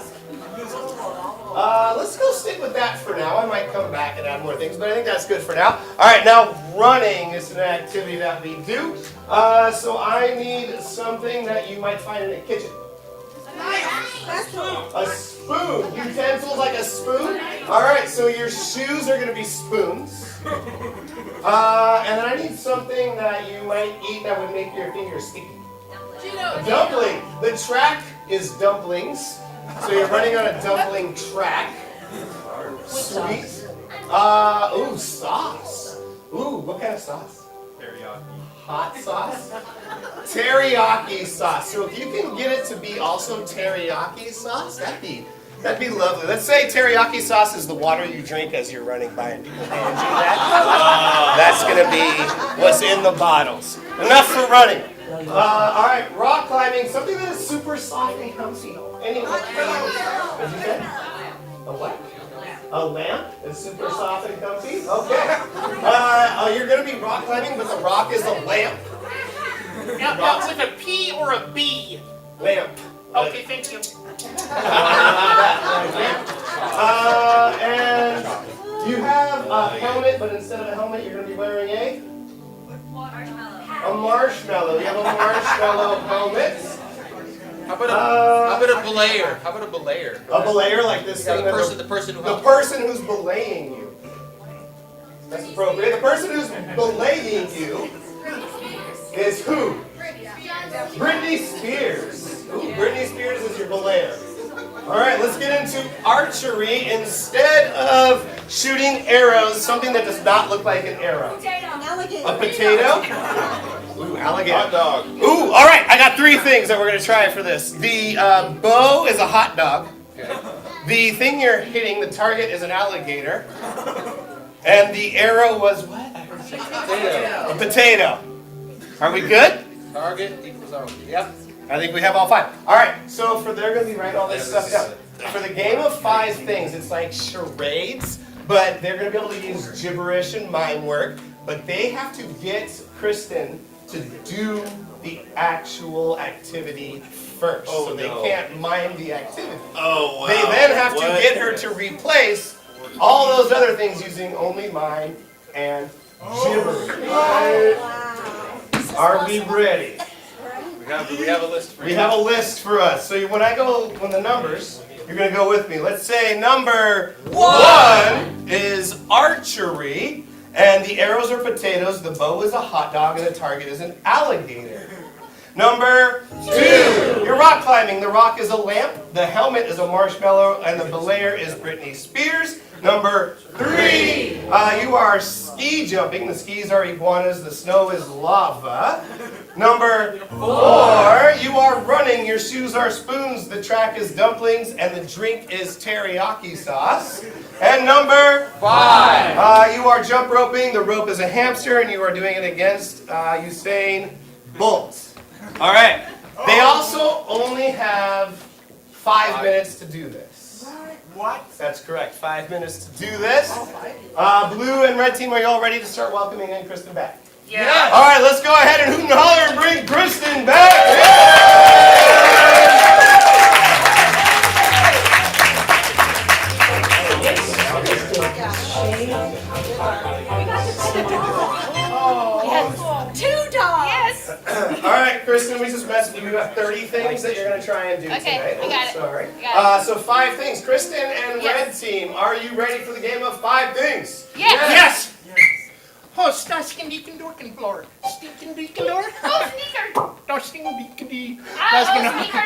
Let's go stick with that for now. I might come back and add more things, but I think that's good for now. All right, now running is an activity that we do. So I need something that you might find in a kitchen. A spoon. Utensils like a spoon. All right, so your shoes are going to be spoons. And then I need something that you might eat that would make your fingers sticky. A dumpling. The track is dumplings. So you're running on a dumpling track. Sweet. Ooh, sauce. Ooh, what kind of sauce? Teriyaki. Hot sauce? Teriyaki sauce. So if you can get it to be also teriyaki sauce, that'd be lovely. Let's say teriyaki sauce is the water you drink as you're running by and people hand you that. That's going to be what's in the bottles. Enough for running. All right, rock climbing, something that is super soft and comfy. Anyone? What'd you say? A what? A lamp is super soft and comfy? Okay. You're going to be rock climbing, but the rock is a lamp. Now, with a P or a B? Lamp. Okay, thank you. And you have a helmet, but instead of a helmet, you're going to be wearing a marshmallow. You have a marshmallow helmet. How about a belayer? How about a belayer? A belayer like this thing. The person who's belaying you. That's appropriate. The person who's belaying you is who? Britney Spears. Ooh, Britney Spears is your belayer. All right, let's get into archery. Instead of shooting arrows, something that does not look like an arrow. A potato? Ooh, alligator. Hot dog. Ooh, all right, I got 3 things that we're going to try for this. The bow is a hot dog. Okay. The thing you're hitting, the target, is an alligator. And the arrow was what? Potato. A potato. Are we good? Target equals alligator. Yep. I think we have all 5. All right, so they're going to be writing all this stuff down. For the game of 5 things, it's like charades, but they're going to be able to use gibberish and mime work, but they have to get Kristen to do the actual activity first. So they can't mime the activity. Oh, wow. They then have to get her to replace all those other things using only mime and gibberish. Are we ready? We have a list for you. We have a list for us. So when the numbers, you're going to go with me. Let's say number 1 is archery, and the arrows are potatoes, the bow is a hot dog, and the target is an alligator. Number 2, you're rock climbing. The rock is a lamp, the helmet is a marshmallow, and the belayer is Britney Spears. Number 3, you are ski jumping. The skis are iguanas, the snow is lava. Number 4, you are running. Your shoes are spoons, the track is dumplings, and the drink is teriyaki sauce. And number 5, you are jump roping. The rope is a hamster, and you are doing it against Usain Bolt. All right. They also only have 5 minutes to do this. What? That's correct. 5 minutes to do this. Blue and red team, are you all ready to start welcoming in Kristen back? Yeah. All right, let's go ahead and hoot and holler and bring Kristen back. Yes. 2 dogs. Yes. All right, Kristen, we just messed with you. You have 30 things that you're going to try and do Okay, tonight. I got it. Sorry. Got it. So 5 things. Kristen and Yes. red team, are you ready for the game of 5 things? Yes. Oh, stinking deacon dorkin floor. Stinking deacon door. Oh, sneaker. Oh, stinking deacon dee. Oh, sneaker, sneaker.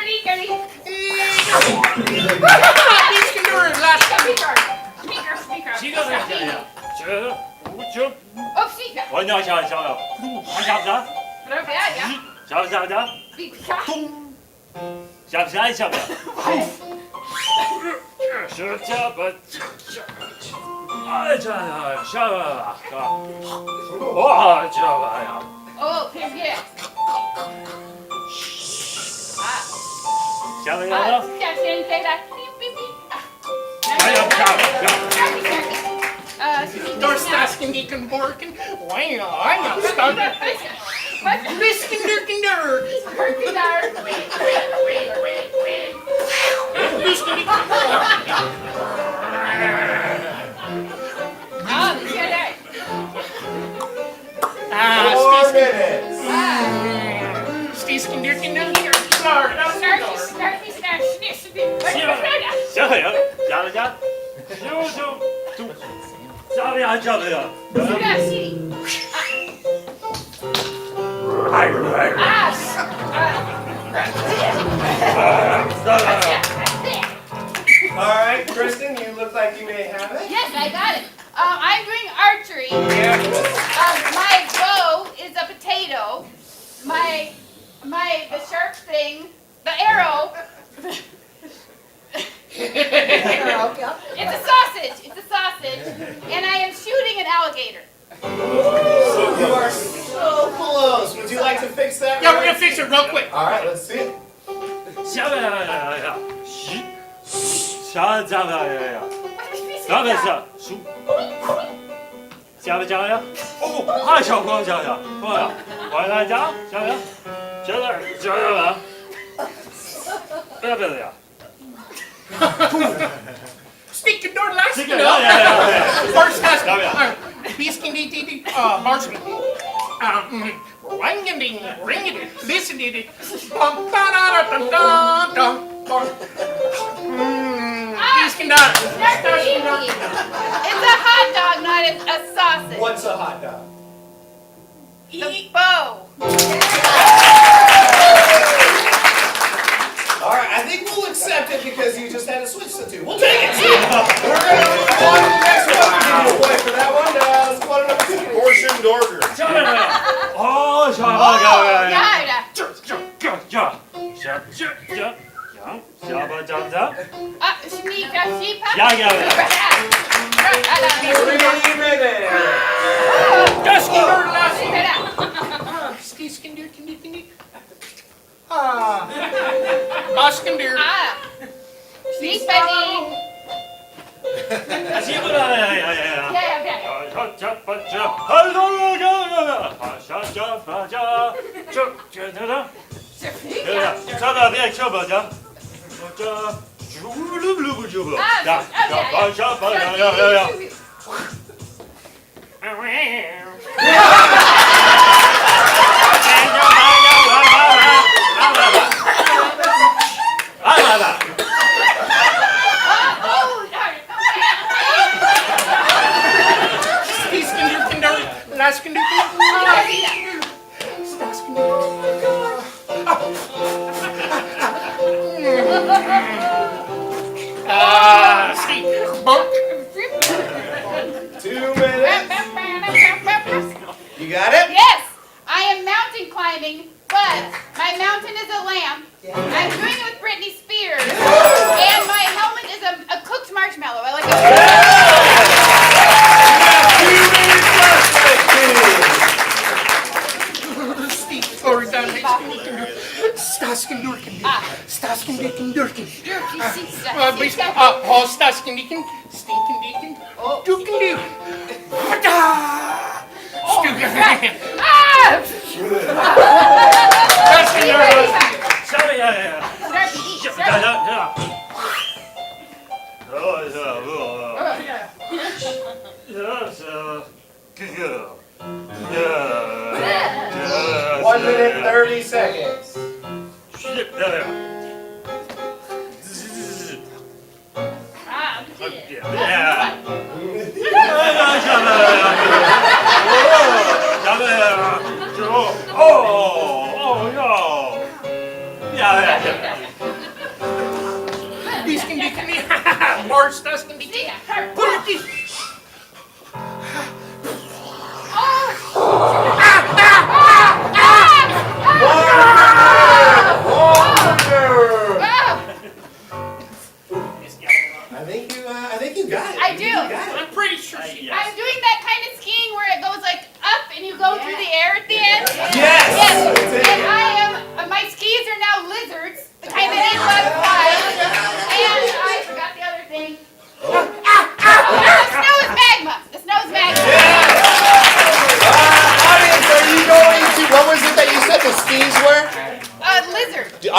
Deacon door last time. Sneaker, sneaker. Oh, sneaker. Oh, here. Door stasken dieken borken. Wow, I'm not starting. Bisken durken dur. Four minutes. Stisken durken dur. Start. All right, Kristen, you look like you may have it. Yes, I got it. I'm doing archery. My bow is a potato. The sharp thing, the arrow. It's a sausage. It's a sausage, and I am shooting an alligator. You are so close. Would you like to fix that? Yeah, we're gonna fix it real quick. All right, let's see. Stick the door last. First has Bisken diken marshmallow. Ringing, ringing, listen to it. Bisken dog. It's a hot dog, not a sausage. What's a hot dog? The bow. All right, I think we'll accept it because you just had to switch the two. We'll take it. We're going to move on to the next one. We'll give you a point for that one. Let's go to number 2. Portion Dorger. You got it? Yes, I am mountain climbing, but my mountain is a lamp. I'm doing it with Britney Spears, and my helmet is a cooked marshmallow. I like Stasken durken. Stasken diken durken. Durky, Stasken diken. Stinken diken. Duken do. One minute, 30 seconds. Bisken diken. More stasken diken. I think you got it. I do. I'm pretty sure she I'm doing that kind of skiing where it goes like up and you go through the air at the end. Yes. And I am. My skis are now lizards, the kind that eat butterflies. And I forgot the other thing.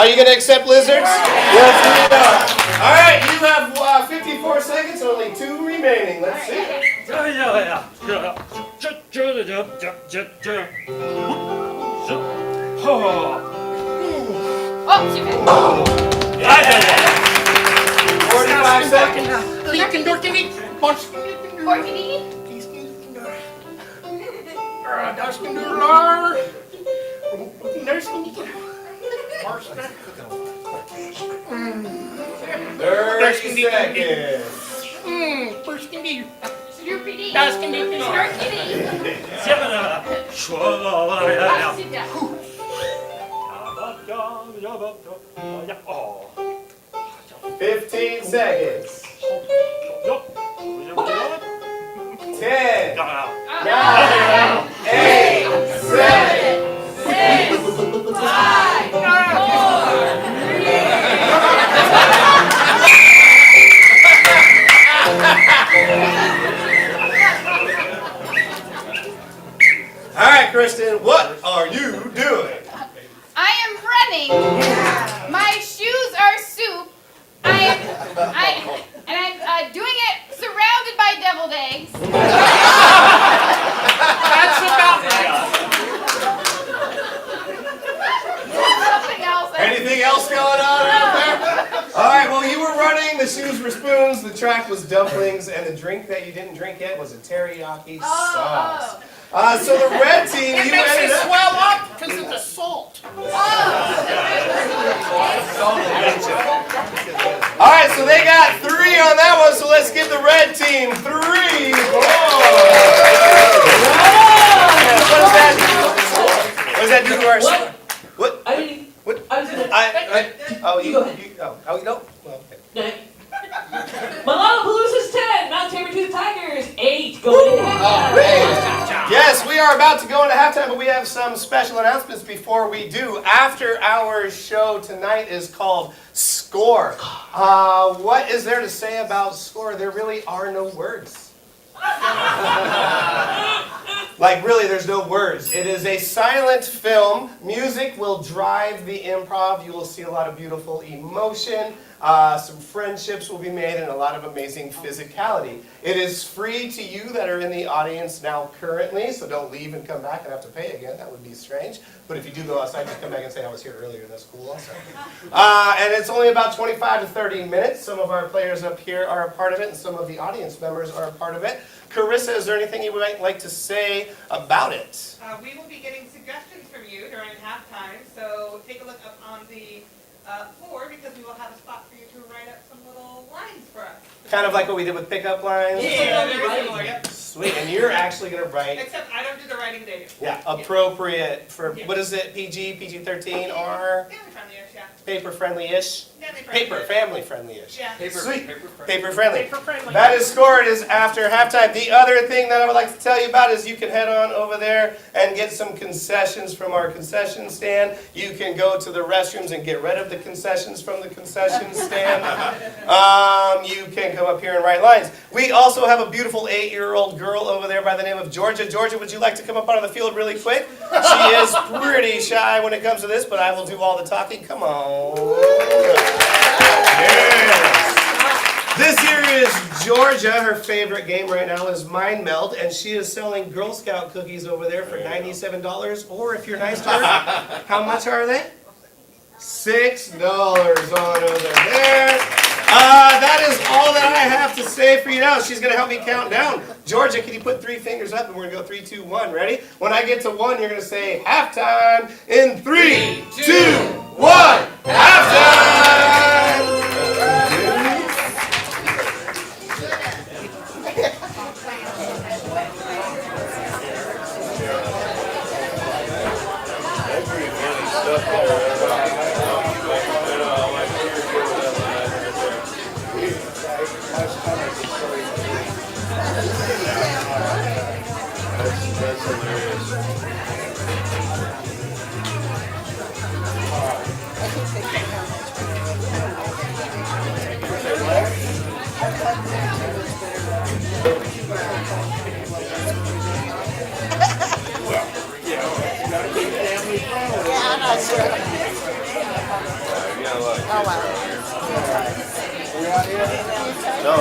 Are you going to accept lizards? Yes, we are. All right, you have 54 seconds, only 2 remaining. Let's see. Oh, too bad. 45 seconds. Orchidee? Thirty seconds. Snoopy-dee. Snarky-dee. Snarky-dee. Sit down. 15 seconds. 10, 9, 8, 7, 6, 5, 4, 3. All right, Kristen, what are you doing? I am running. My shoes are soup. I'm doing it surrounded by deviled eggs. That's about right. Something else. Anything else going on out there? All right, well, you were running, the shoes were spoons, the track was dumplings, and the drink that you didn't drink yet was a teriyaki sauce. So the red team, It you makes ended you up... swell up because of the salt. All right, so they got 3 on that one, so let's give the red team 3 points. What does that do to our score? What? I mean, What? I was gonna. You go ahead. no? Well, okay. Malapalooza's 10, Mount Sabertooth Tigers 8, going into halftime. Yes, we are about to go into halftime, but we have some special announcements before we do. After our show tonight is called Score. What is there to say about Score? There really are no words. Like really, there's no words. It is a silent film. Music will drive the improv. You will see a lot of beautiful emotion. Some friendships will be made and a lot of amazing physicality. It is free to you that are in the audience now currently, so don't leave and come back and have to pay again. That would be strange. But if you do go outside, just come back and say I was here earlier. That's cool also. And it's only about 25 to 30 minutes. Some of our players up here are a part of it, and some of the audience members are a part of it. Carissa, is there anything you might like to say about it? We will be getting suggestions from you during halftime, so take a look up on the floor because we will have a spot for you to write up some little lines for us. Kind of like what we did with pickup lines? Yeah, very similar, yep. Sweet, and you're actually going to write, Except I don't do the writing, they do. yeah, appropriate for, Yeah. what is it, PG, PG-13, R? Family friendly-ish, yeah. Paper-friendly-ish? Family friendly. Paper, family-friendly-ish. Yeah. Sweet. Paper friendly. Paper-friendly. Paper friendly. That is scored is after halftime. The other thing that I would like to tell you about is you can head on over there and get some concessions from our concession stand. You can go to the restrooms and get rid of the concessions from the concession stand. You can come up here and write lines. We also have a beautiful 8-year-old girl over there by the name of Georgia. Georgia, would you like to come up onto the field really quick? She is pretty shy when it comes to this, but I will do all the talking. Come on. Yes. This here is Georgia. Her favorite game right now is Mind Meld, and she is selling Girl Scout cookies over there for $97. Or if you're nice to her, how much are they? $6 on over there. That is all that I have to say for you now. She's going to help me count down. Georgia, can you put 3 fingers up and we're going to go 3, 2, 1. Ready? When I get to 1, you're going to say halftime in 3, 2, 1. Halftime! That's hilarious. Yeah, I'm not sure. No,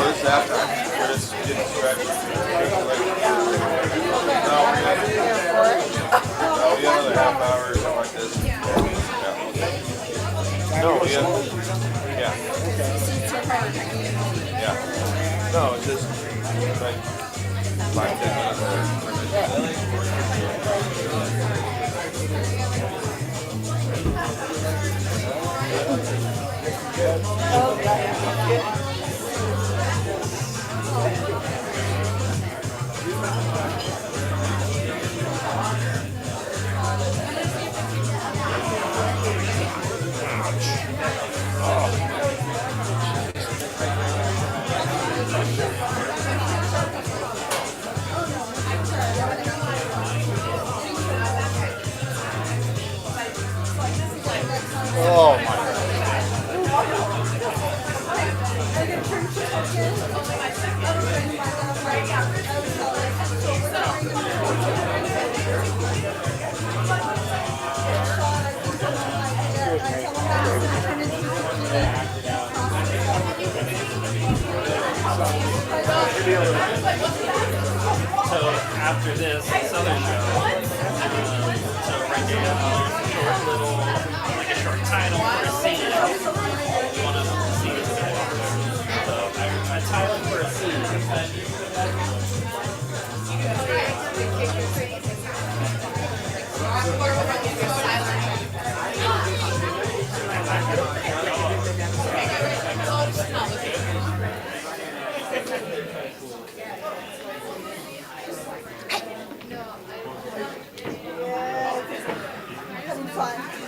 this is halftime. We're just getting stretched. No, we have another half hour or something like this. Yeah. No, we have. Yeah. Yeah. No, it's just like 5-10 Oh my God. So after this Southern show, so right there, there's a short little, like a short title for a scene. One of the scenes. So a title for a scene.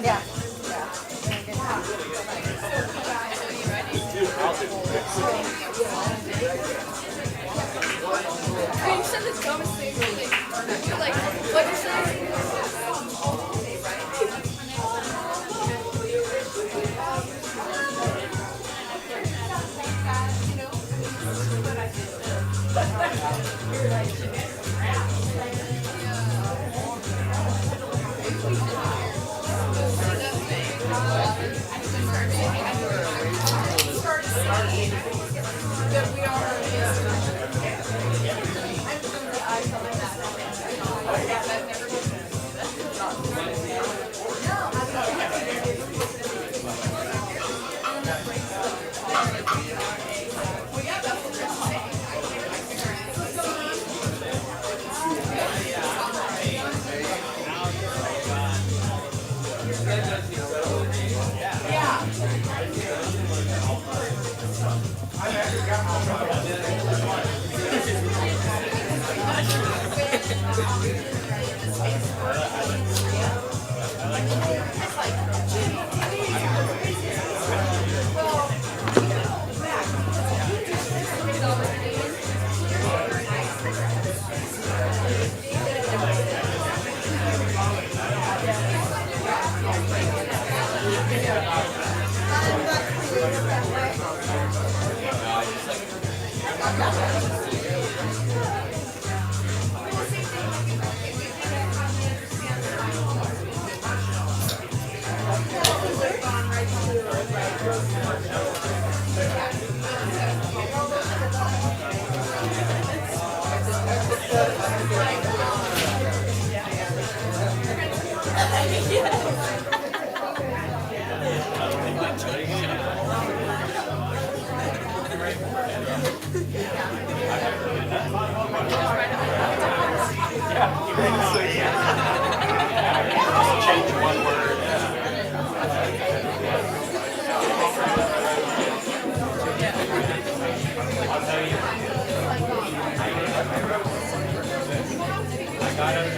Yeah. You said the dumbest thing, like, what you said? Change one word. I got it.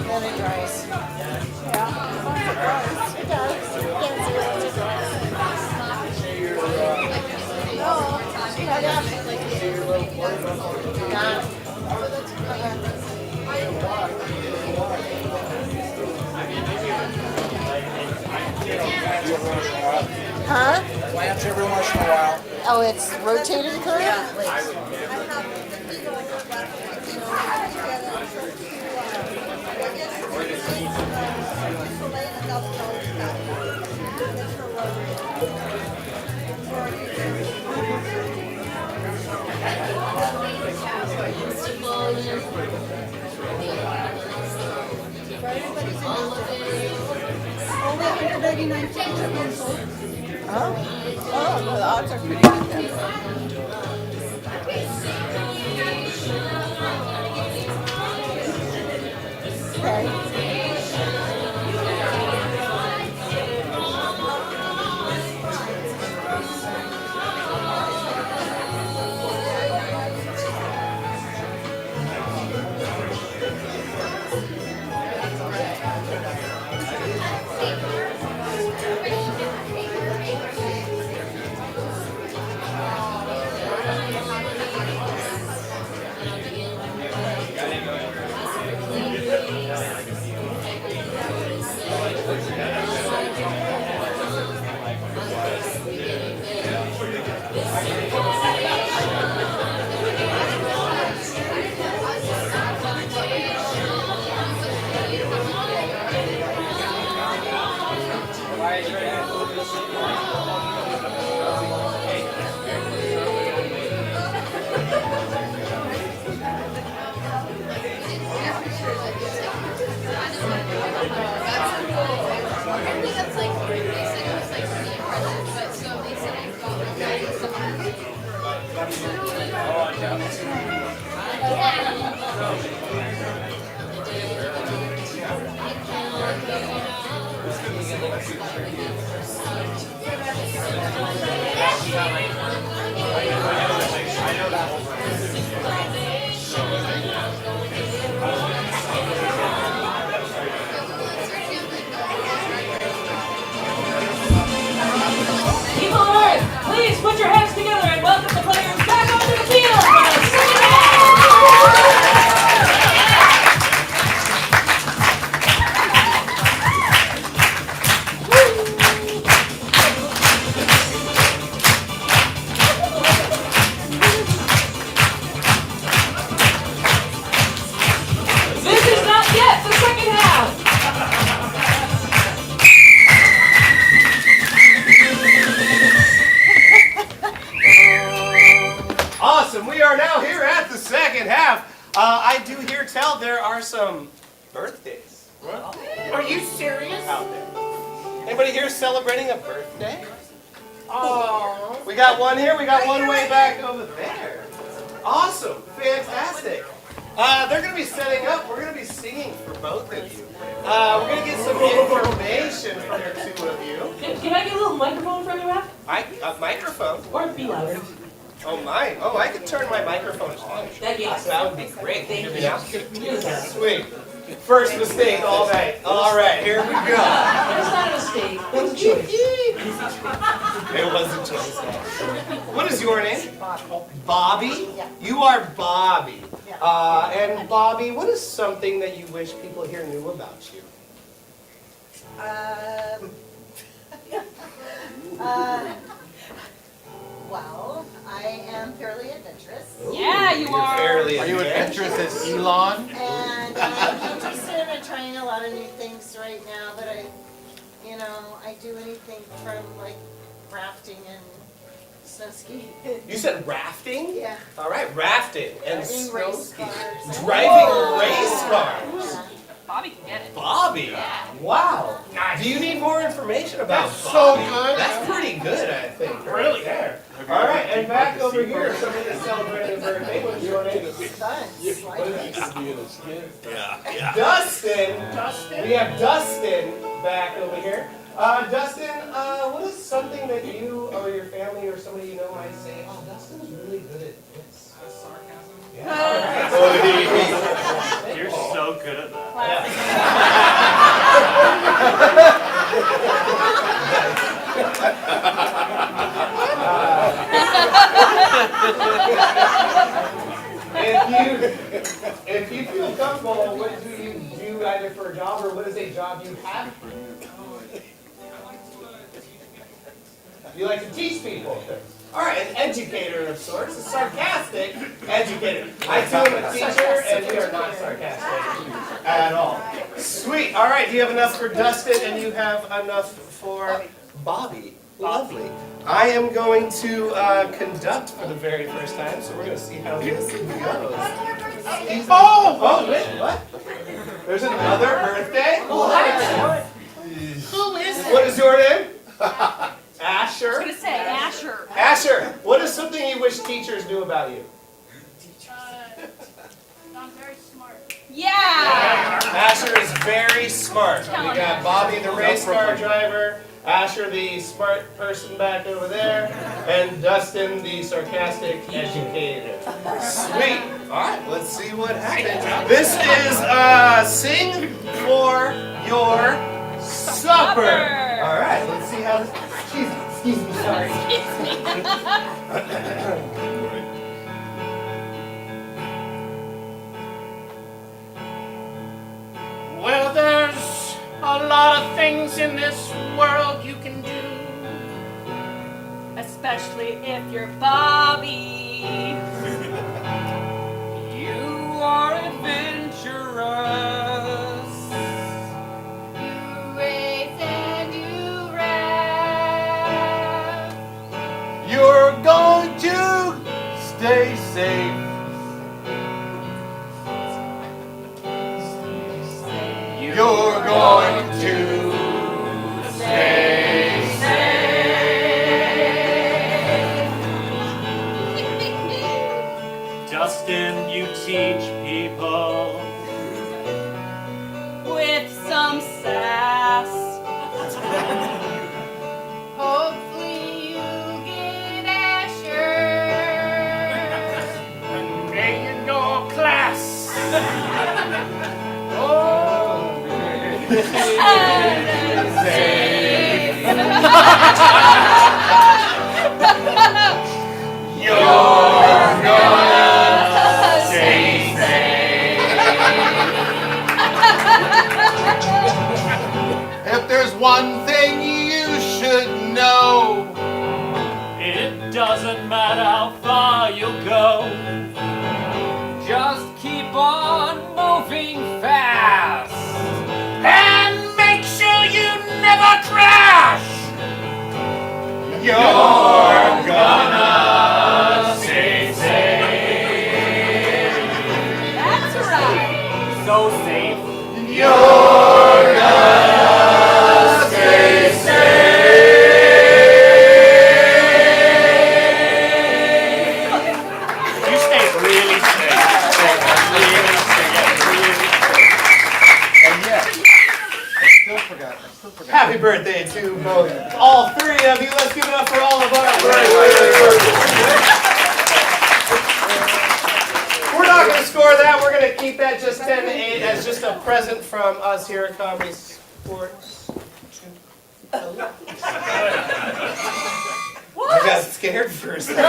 Then it dries. Yeah, I'm surprised. Huh? Plants every once in a while. Oh, it's rotated curve? Only 189 cents have been sold. Oh, well, the odds are pretty good then. Okay. People on Earth, please put your hands together and welcome the players back onto the field for the second This is not yet the second half. Awesome. We are now here at the second half. I do hear tell there are some birthdays Are you serious? out there. Anybody here celebrating a birthday? Oh. We got one here. We got one way back over there. Awesome. Fantastic. They're going to be setting up. We're going to be singing for both of you. We're going to get some information from the two of you. Can I get a little microphone from you, Rap? A microphone. Or be louder. Oh my. Oh, I could turn my microphone on. That'd be awesome. That would be great. Can you hear me now? Really bad. Sweet. First mistake all night. All right, here we go. That's not a mistake. That was a choice. It was a choice. What is your name? Bobby? You are Bobby. And Bobby, what is something that you wish people here knew about you? Well, I am fairly adventurous. Yeah, you You're are. fairly Are you adventurous as Elon? And I'm interested in trying a lot of new things right now, but I do anything from like rafting and snow skiing. You said rafting? Yeah. All right, rafting and Driving snow race skiing. cars. Driving race cars. Yeah. Bobby can get it. Bobby. Wow. Do you need more information about That's Bobby? so good. That's pretty good, I think. Really? There. All right, and back over here, somebody that's celebrating a birthday. What is your name? Dustin. Dustin? We have Dustin back over here. Dustin, what is something that you or your family or somebody you know might say, oh, Dustin's really good at this? Sarcasm. Yeah. All right. You're so good at that. if you feel comfortable, what do you do either for a job or what is a job you have? You like to teach people. All right, an educator of sorts, a sarcastic educator. I too am a teacher, and we are not sarcastic at all. Sweet. All right, do you have enough for Dustin, and you have enough for Bobby? Lovely. I am going to conduct for the very first time, so we're going to see how this goes. Oh, wait, what? There's another birthday? What? Who is it? What is your name? Asher. I was gonna say Asher. Asher, what is something you wish teachers knew about you? I'm very smart. Yeah. Asher is very smart. We got Bobby, the race car driver, Asher, the smart person back over there, and Dustin, the sarcastic educator. Sweet. All right, let's see what happens. This is Sing for Your Supper. All right, let's see how this... Excuse me, sorry. Well, there's a lot of things in this world you can do. Especially if you're Bobby. You are adventurous. You race and you rap. You're going to stay safe. You're going to stay safe. Dustin, you teach people. With some sass. Hopefully you get Asher. And may you know class. If there's one thing you should know, It doesn't matter how far you'll go. Just keep on moving fast. And make sure you never crash. you're gonna stay safe. That's right. So safe. You're gonna stay safe. You stay really safe. And yet, I still forgot. Happy birthday to both, all three of you. Let's give it up for all of our birthdays. We're not going to score that. We're going to keep that just 10 to 8 as just a present from us here at ComedySportz. I got scared for a second.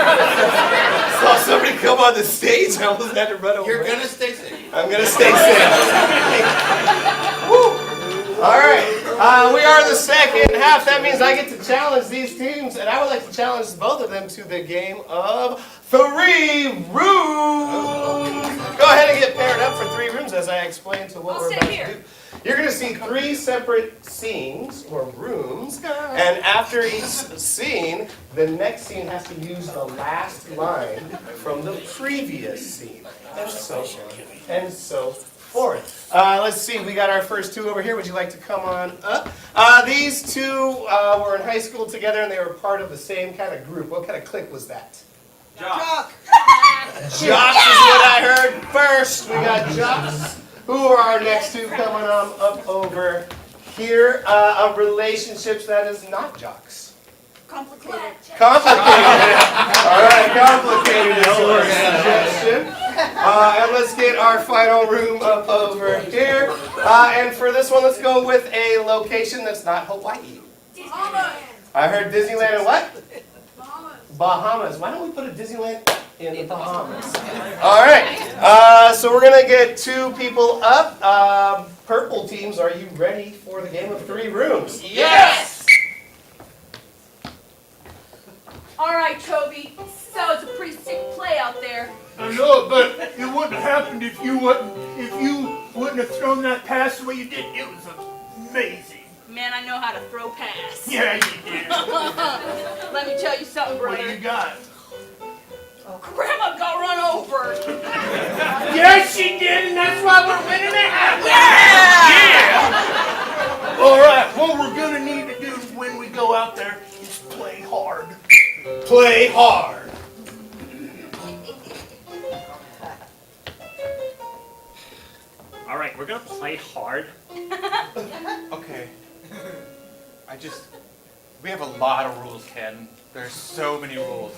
Saw somebody come on the stage. I almost had to run away. You're gonna stay safe. I'm going to stay safe. Woo. All right, we are the second half. That means I get to challenge these teams, and I would like to challenge both of them to the game of 3 rooms. Go ahead and get paired up for 3 rooms as I explain to what I'll we're sit about here. to do. You're going to see 3 separate scenes or rooms, and after each scene, the next scene has to use the last line from the previous scene, and so forth. Let's see, we got our first 2 over here. Would you like to come on up? These 2 were in high school together, and they were part of the same kind of group. What kind of clique was that? Jock. Jocks is what I heard first. We got Jocks. Who are our next 2 coming on up over here? Of relationships that is not Jocks. Complicated. Complicated. All right, complicated is your suggestion. And let's get our final room up over here. And for this one, let's go with a location that's not Hawaii. Disneyland. I heard Disneyland and what? Bahamas. Why don't we put a Disneyland in the Bahamas? All right. So we're gonna get 2 people up. Purple teams, are you ready for the game of 3 rooms? Yes! All right, Toby. That was a pretty sick play out there. I know, but it wouldn't have happened if you wouldn't have thrown that pass the way you did. It was amazing. Man, I know how to throw pass. Yeah, you did. Let me tell you something, brother. What do you got? Grandma got run over. Yes, she did, and that's why we're winning it. Yeah! All right, what we're gonna need to do when we go out there is play hard. Play hard. All right, we're gonna play hard. Okay. We have a lot of rules, Ken. There's so many rules.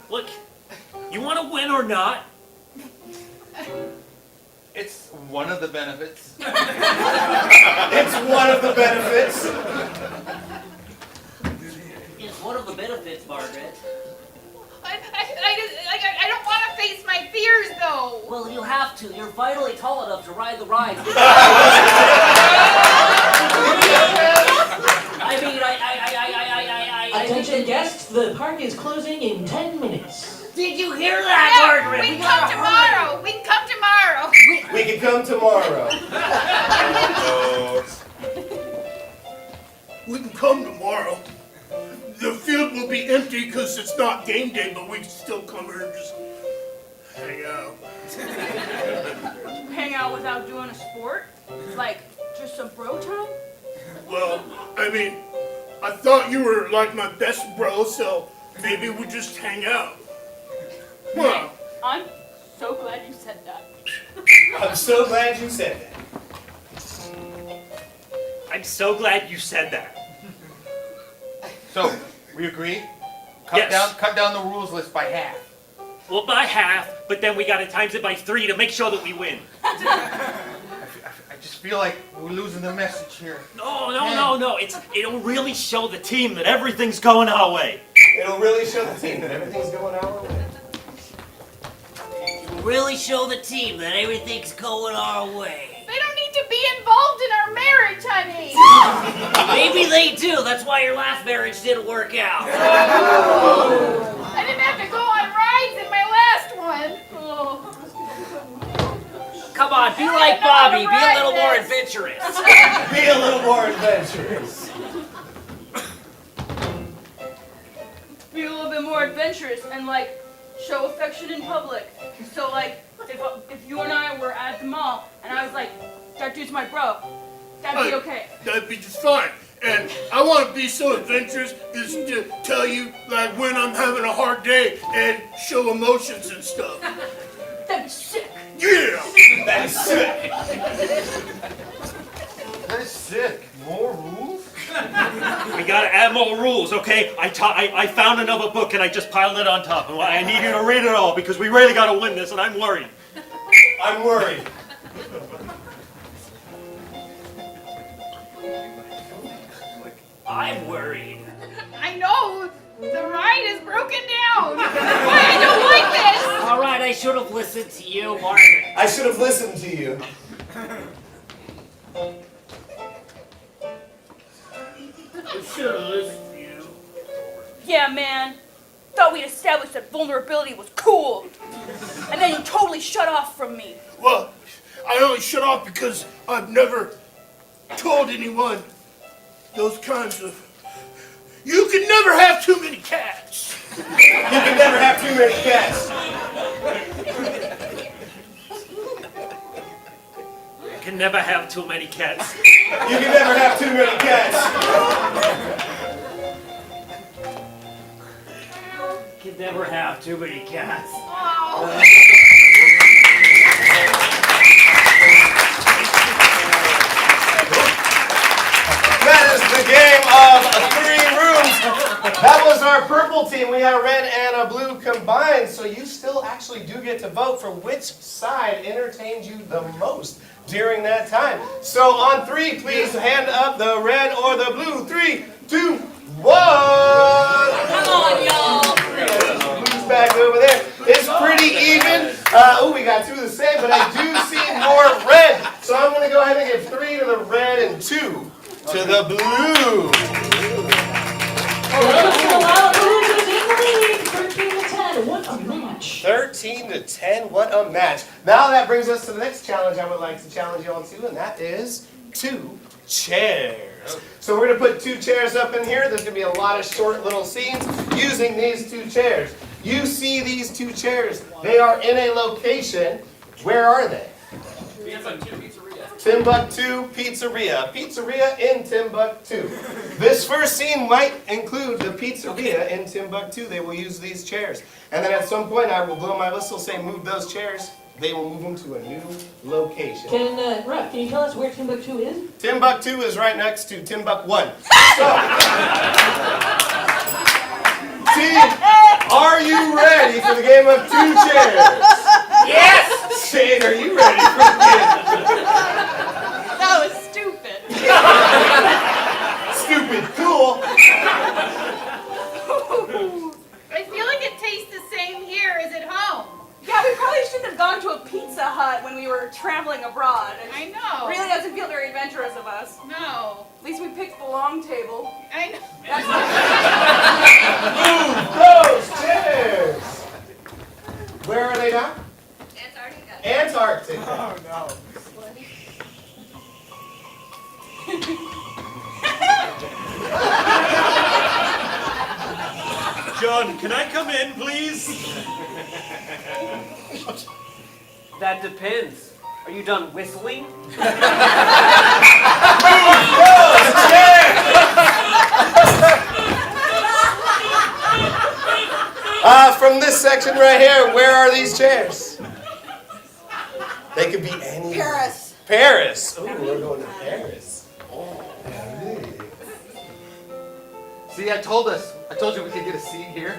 Look, you want to win or not? It's one of the benefits. It's one of the benefits. It's one of the benefits, Margaret. I don't want to face my fears, though. Well, you have to. You're finally tall enough to ride the ride. Attention guests, the park is closing in 10 minutes. Did you hear that, Margaret? We can come tomorrow. We can come tomorrow. We can come tomorrow. We can come tomorrow. The field will be empty because it's not game day, but we can still come here and just hang out. Hang out without doing a sport? Like, just some bro time? Well, I mean, I thought you were like my best bro, so maybe we just hang out. Well, I'm so glad you said that. I'm so glad you said that. I'm so glad you said that. So, we agree? Yes. Cut down the rules list by half. Well, by half, but then we gotta times it by 3 to make sure that we win. I just feel like we're losing the message here. No. It'll really show the team that everything's going our way. It'll really show the team that everything's going our way. Really show the team that everything's going our way. They don't need to be involved in our marriage, honey. Maybe they do. That's why your last marriage didn't work out. I didn't have to go on rides in my last one. Oh. Come on, be like Bobby. Be a little more adventurous. Be a little more adventurous. Be a little bit more adventurous and like show affection in public. So like if you and I were at the mall and I was like, that dude's my bro, that'd be okay. that'd be just fine. And I want to be so adventurous is to tell you like when I'm having a hard day and show emotions and stuff. That'd be sick. Yeah! That's sick. That is sick. More rules? We gotta add more rules, okay? I found another book and I just piled it on top. And I need you to read it all because we really gotta win this and I'm worried. I'm worried. I'm worried. I know. The ride is broken down. Why I don't like this. All right, I should have listened to you, Margaret. I should have listened to you. I should have listened to you. Yeah, man. Thought we'd established that vulnerability was cool. And then you totally shut off from me. Well, I only shut off because I've never told anyone those kinds of... You can never have too many cats. You can never have too many cats. You can never have too many cats. You can never have too many cats. Can never have too many cats. Oh. That is the game of 3 rooms. That was our purple team. We had a red and a blue combined. So you still actually do get to vote for which side entertained you the most during that time. So on 3, please hand up the red or the blue. 3, 2, 1. Come on, y'all. Who's back over there? It's pretty even. We got 2 the same, but I do see more red. So I'm going to go ahead and give 3 to the red and 2 to the blue. What a match. 13 to 10, what a match. Now that brings us to the next challenge I would like to challenge you all to, and that is 2 chairs. So we're going to put 2 chairs up in here. There's going to be a lot of short little scenes using these 2 chairs. You see these 2 chairs. They are in a location. Where are they? Timbuktu Pizzeria. Pizzeria in Timbuktu. This first scene might include the pizzeria in Timbuktu. They will use these chairs. And then at some point I will blow my whistle, say move those chairs. They will move them to a new location. Ralph, can you tell us where Timbuktu is? Timbuktu is right next to Timbuk 1. So, team, are you ready for the game of 2 chairs? Yes! Shane, are you ready for the game? That was stupid. Stupid cool. I feel like it tastes the same here as at home. Yeah, we probably shouldn't have gone to a Pizza Hut when we were traveling abroad. I know. Really doesn't feel very adventurous of us. No. At least we picked the long table. I know. Move those chairs. Where are they now? Antarctica. Antarctica. Oh no. John, can I come in, please? That depends. Are you done whistling? From this section right here, where are these chairs? They could be any. Paris. Paris. Ooh, we're going to Paris. See, I told you we could get a seat here.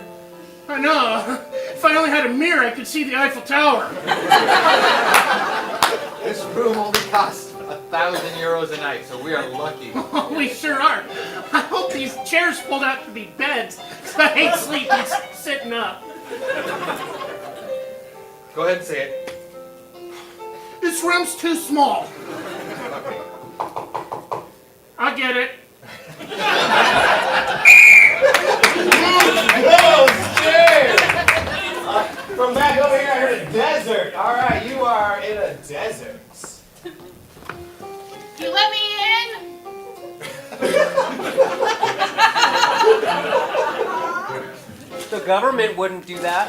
I know. If I only had a mirror, I could see the Eiffel Tower. This room only costs 1,000 euros a night, so we are lucky. We sure are. I hope these chairs pulled out to be beds, 'cause I hate sleeping sitting up. Go ahead and say it. This room's too small. I get it. Those chairs. From back over here, I heard a desert. All right, you are in a desert. You let me in? The government wouldn't do that.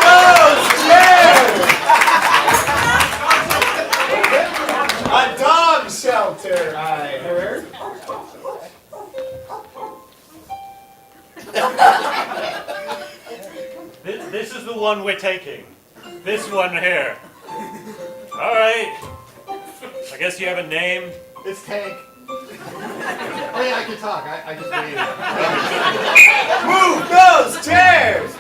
Those chairs. A dog shelter, I heard. This is the one we're taking. This one here. All right. I guess you have a name. It's Tank. Oh yeah, I can talk. I just waited. Move those chairs.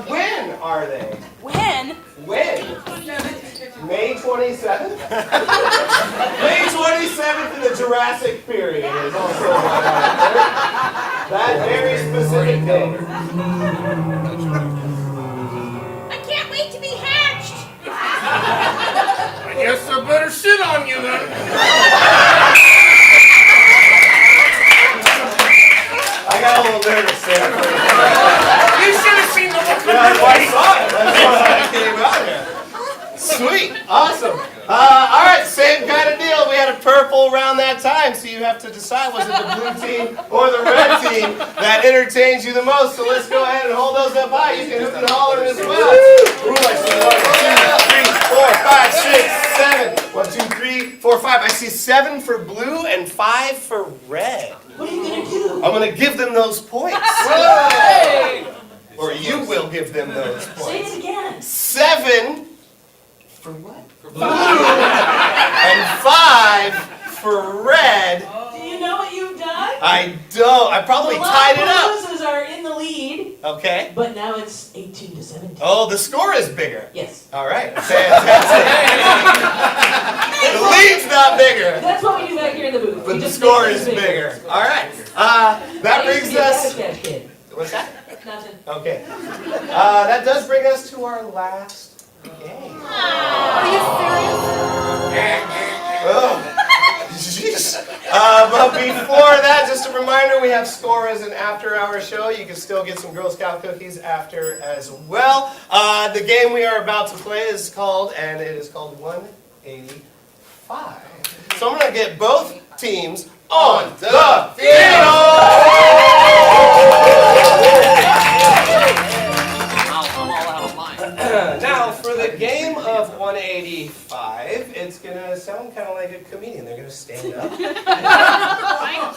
When are they? When? When? May 27th? May 27th in the Jurassic period is also one out there. That very specific day. I can't wait to be hatched! I guess I better sit on you then. I got a little nervous there. You should have seen the look on Yeah, your I face. saw it. That's why I came out here. Sweet. Awesome. All right, same kind of deal. We had a purple around that time, so you have to decide, was it the blue team or the red team that entertains you the most? So let's go ahead and hold those up high. You can hoop and holler as well. Ooh, I see 1, 2, 3, 4, 5, 6, 7. 1, 2, 3, 4, 5. I see 7 for blue and 5 for red. What are you going to do? I'm going to give them those points. Or you will give them those Say points. it again. 7 for what? For blue. And 5 for red. Do you know what you've done? I don't. I probably tied it up. The Blues are in the lead, Okay. but now it's 18 to 17. Oh, the score is bigger. Yes. All right. Fantastic. The lead's not bigger. That's what we do back here in the booth. but the score is bigger. All right. That brings us. What's that? Nothing. Okay. That does bring us to our last game. Are you serious? Oh, jeez. But before that, just a reminder, we have Score as an after-hour show. You can still get some Girl Scout cookies after as well. The game we are about to play is called 185. So I'm going to get both teams on the field. I'm all out of line. Now, for the game of 185, it's going to sound kind of like a comedian. They're going to stand up.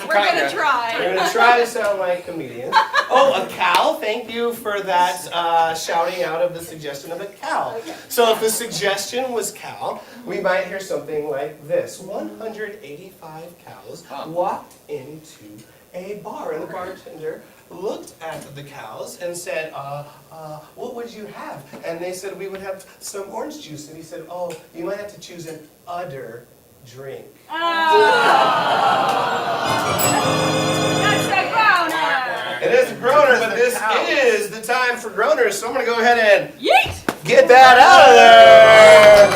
We're gonna try. They're going to try to sound like comedians. Oh, a cow. Thank you for that shouting out of the suggestion of a cow. So if the suggestion was cow, we might hear something like this. 185 cows walked into a bar, and the bartender looked at the cows and said, what would you have? And they said, we would have some orange juice. And he said, oh, you might have to choose an udder drink. That's a groaner. It is a groaner, but this is the time for groaners, so I'm going to go ahead and Yeet! get that out of there.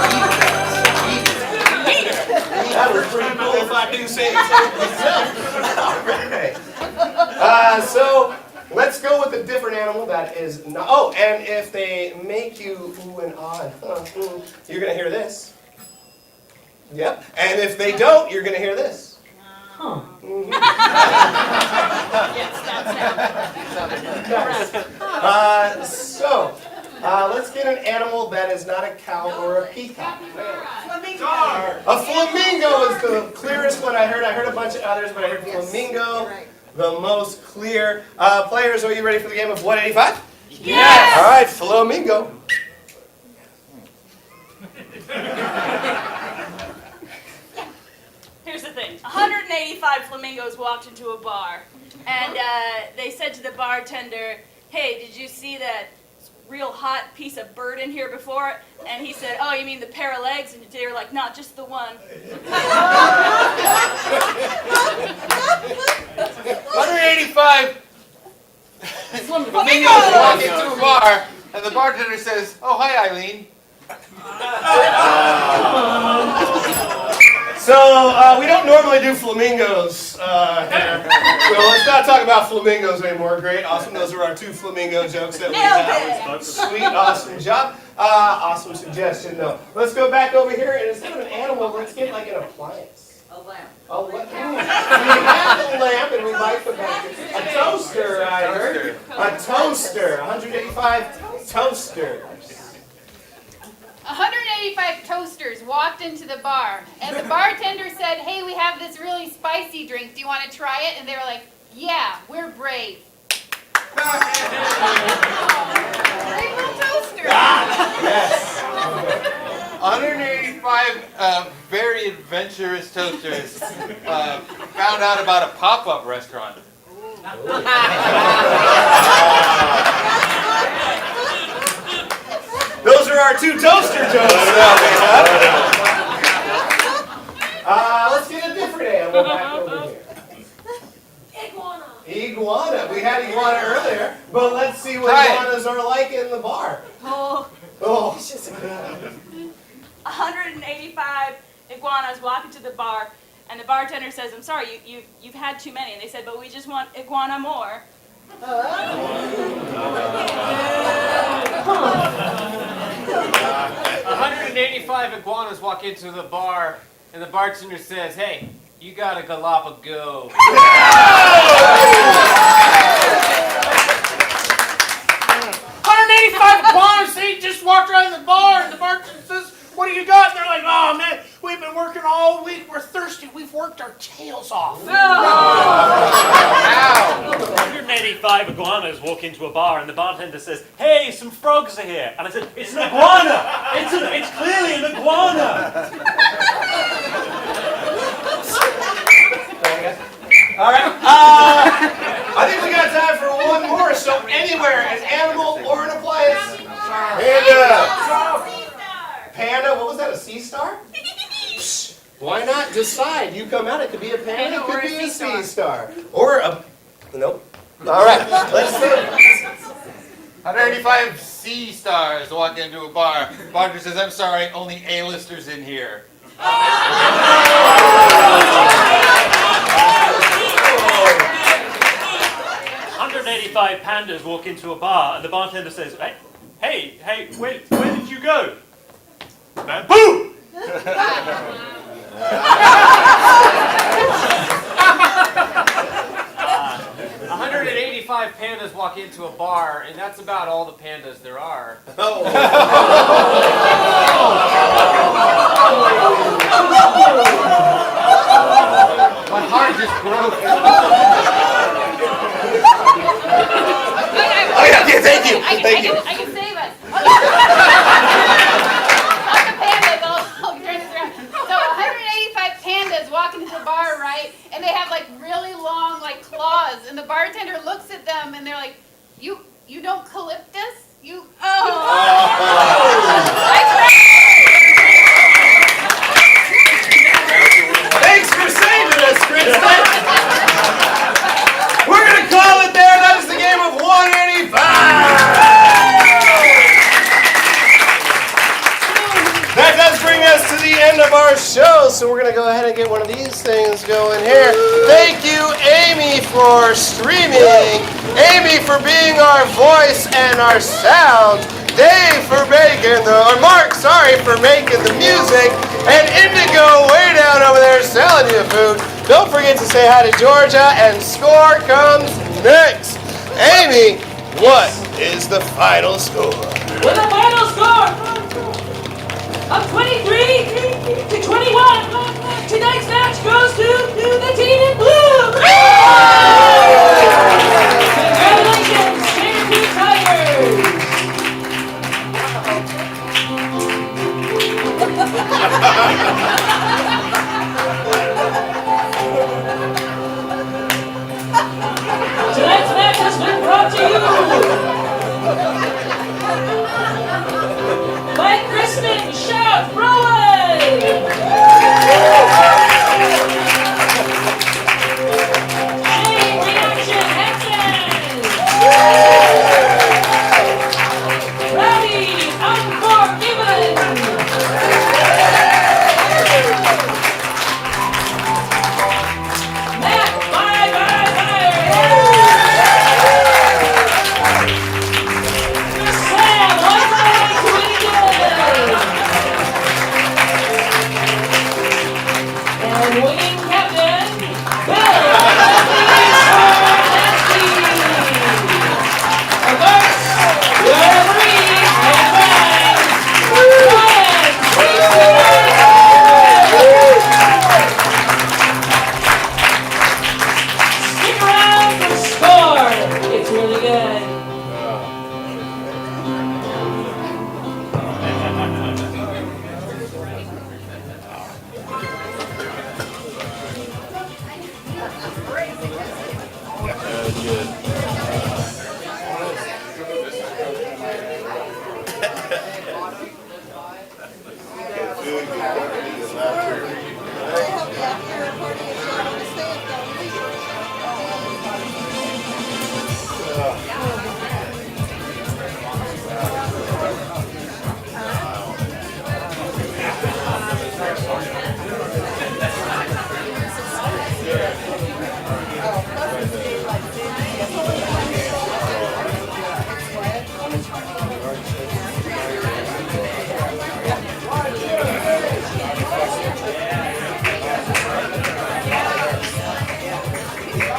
That was pretty cool if I do say it myself. All right. So let's go with a different animal that is not. Oh, and if they make you ooh and ah, you're going to hear this. Yep. And if they don't, you're going to hear this. Huh. Yes, that's So let's get an animal that is not a cow or a peacock. A flamingo is the clearest one I heard. I heard a bunch of others, but I heard flamingo the most clear. Players, are you ready for the game of 185? Yes! All right, flamingo. Here's the thing. 185 flamingos walked into a bar, and they said to the bartender, hey, did you see that real hot piece of bird in here before? And he said, oh, you mean the pair of legs? And they were like, not just the one. 185 flamingos walk into a bar, and the bartender says, "Oh, hi, Eileen." So we don't normally do flamingos here. So let's not talk about flamingos anymore. Great, awesome. Those are our two flamingo jokes that we have. Sweet, awesome job. Awesome suggestion, though. Let's go back over here, and instead of an animal, let's get like an appliance. A lamp. A lamp. We have a lamp, and we like the back. A toaster, I heard. A toaster. 185 toasters. 185 toasters walked into the bar, and the bartender said, hey, we have this really spicy drink. Do you want to try it? And they were like, yeah, we're brave. Brave little toaster. Yes. 185 very adventurous toasters found out about a pop-up restaurant. Those are our two toaster jokes. Let's get a different animal back over here. Iguana. Iguana. We had iguana earlier, but let's see what iguanas are like in the bar. Oh. 185 iguanas walk into the bar, and the bartender says, I'm sorry, you've had too many. And they said, but we just want iguana more. 185 iguanas walk into the bar, and the bartender says, hey, you got a Galapagos. 185 iguanas, they just walked around the bar, and the bartender says, what do you got? And they're like, oh man, we've been working all week, we're thirsty, we've worked our tails off. 185 iguanas walk into a bar and the bartender says, hey, some frogs are here. And I said, it's an iguana! It's clearly an iguana! All right. I think we got time for one more. So anywhere, an animal or an appliance. Panda. Panda. What was that? A sea star? Why not decide? You come out, it could be a panda, it Or could a be a sea sea star. Or a, nope. All right, let's do it. 185 sea stars walk into a bar. Bartender says, I'm sorry, only A-listers in here. 185 pandas walk into a bar, and the bartender says, hey, where did you go? Bamboo! 185 pandas walk into a bar, and that's about all the pandas there are. My heart just broke. Oh yeah, thank you. I Thank you. can save us. Fuck the pandas, I'll turn this around. So 185 pandas walk into the bar, right? And they have like really long like claws, and the bartender looks at them and they're like, you don't calyptus? You Thanks for saving us, Kristen. We're gonna call it there. That is the game of 185. That does bring us to the end of our show, so we're gonna go ahead and get one of these things going here. Thank you, Amy, for streaming. Amy for being our voice and our sound. Dave for making Mark, for making the music, and Indigo way down over there selling you food. Don't forget to say hi to Georgia, and score comes next. Amy, what is the final score? With the final score of 23 to 21, tonight's match goes to the team in blue. Congratulations, Sandview Tigers. Tonight's match has been brought to you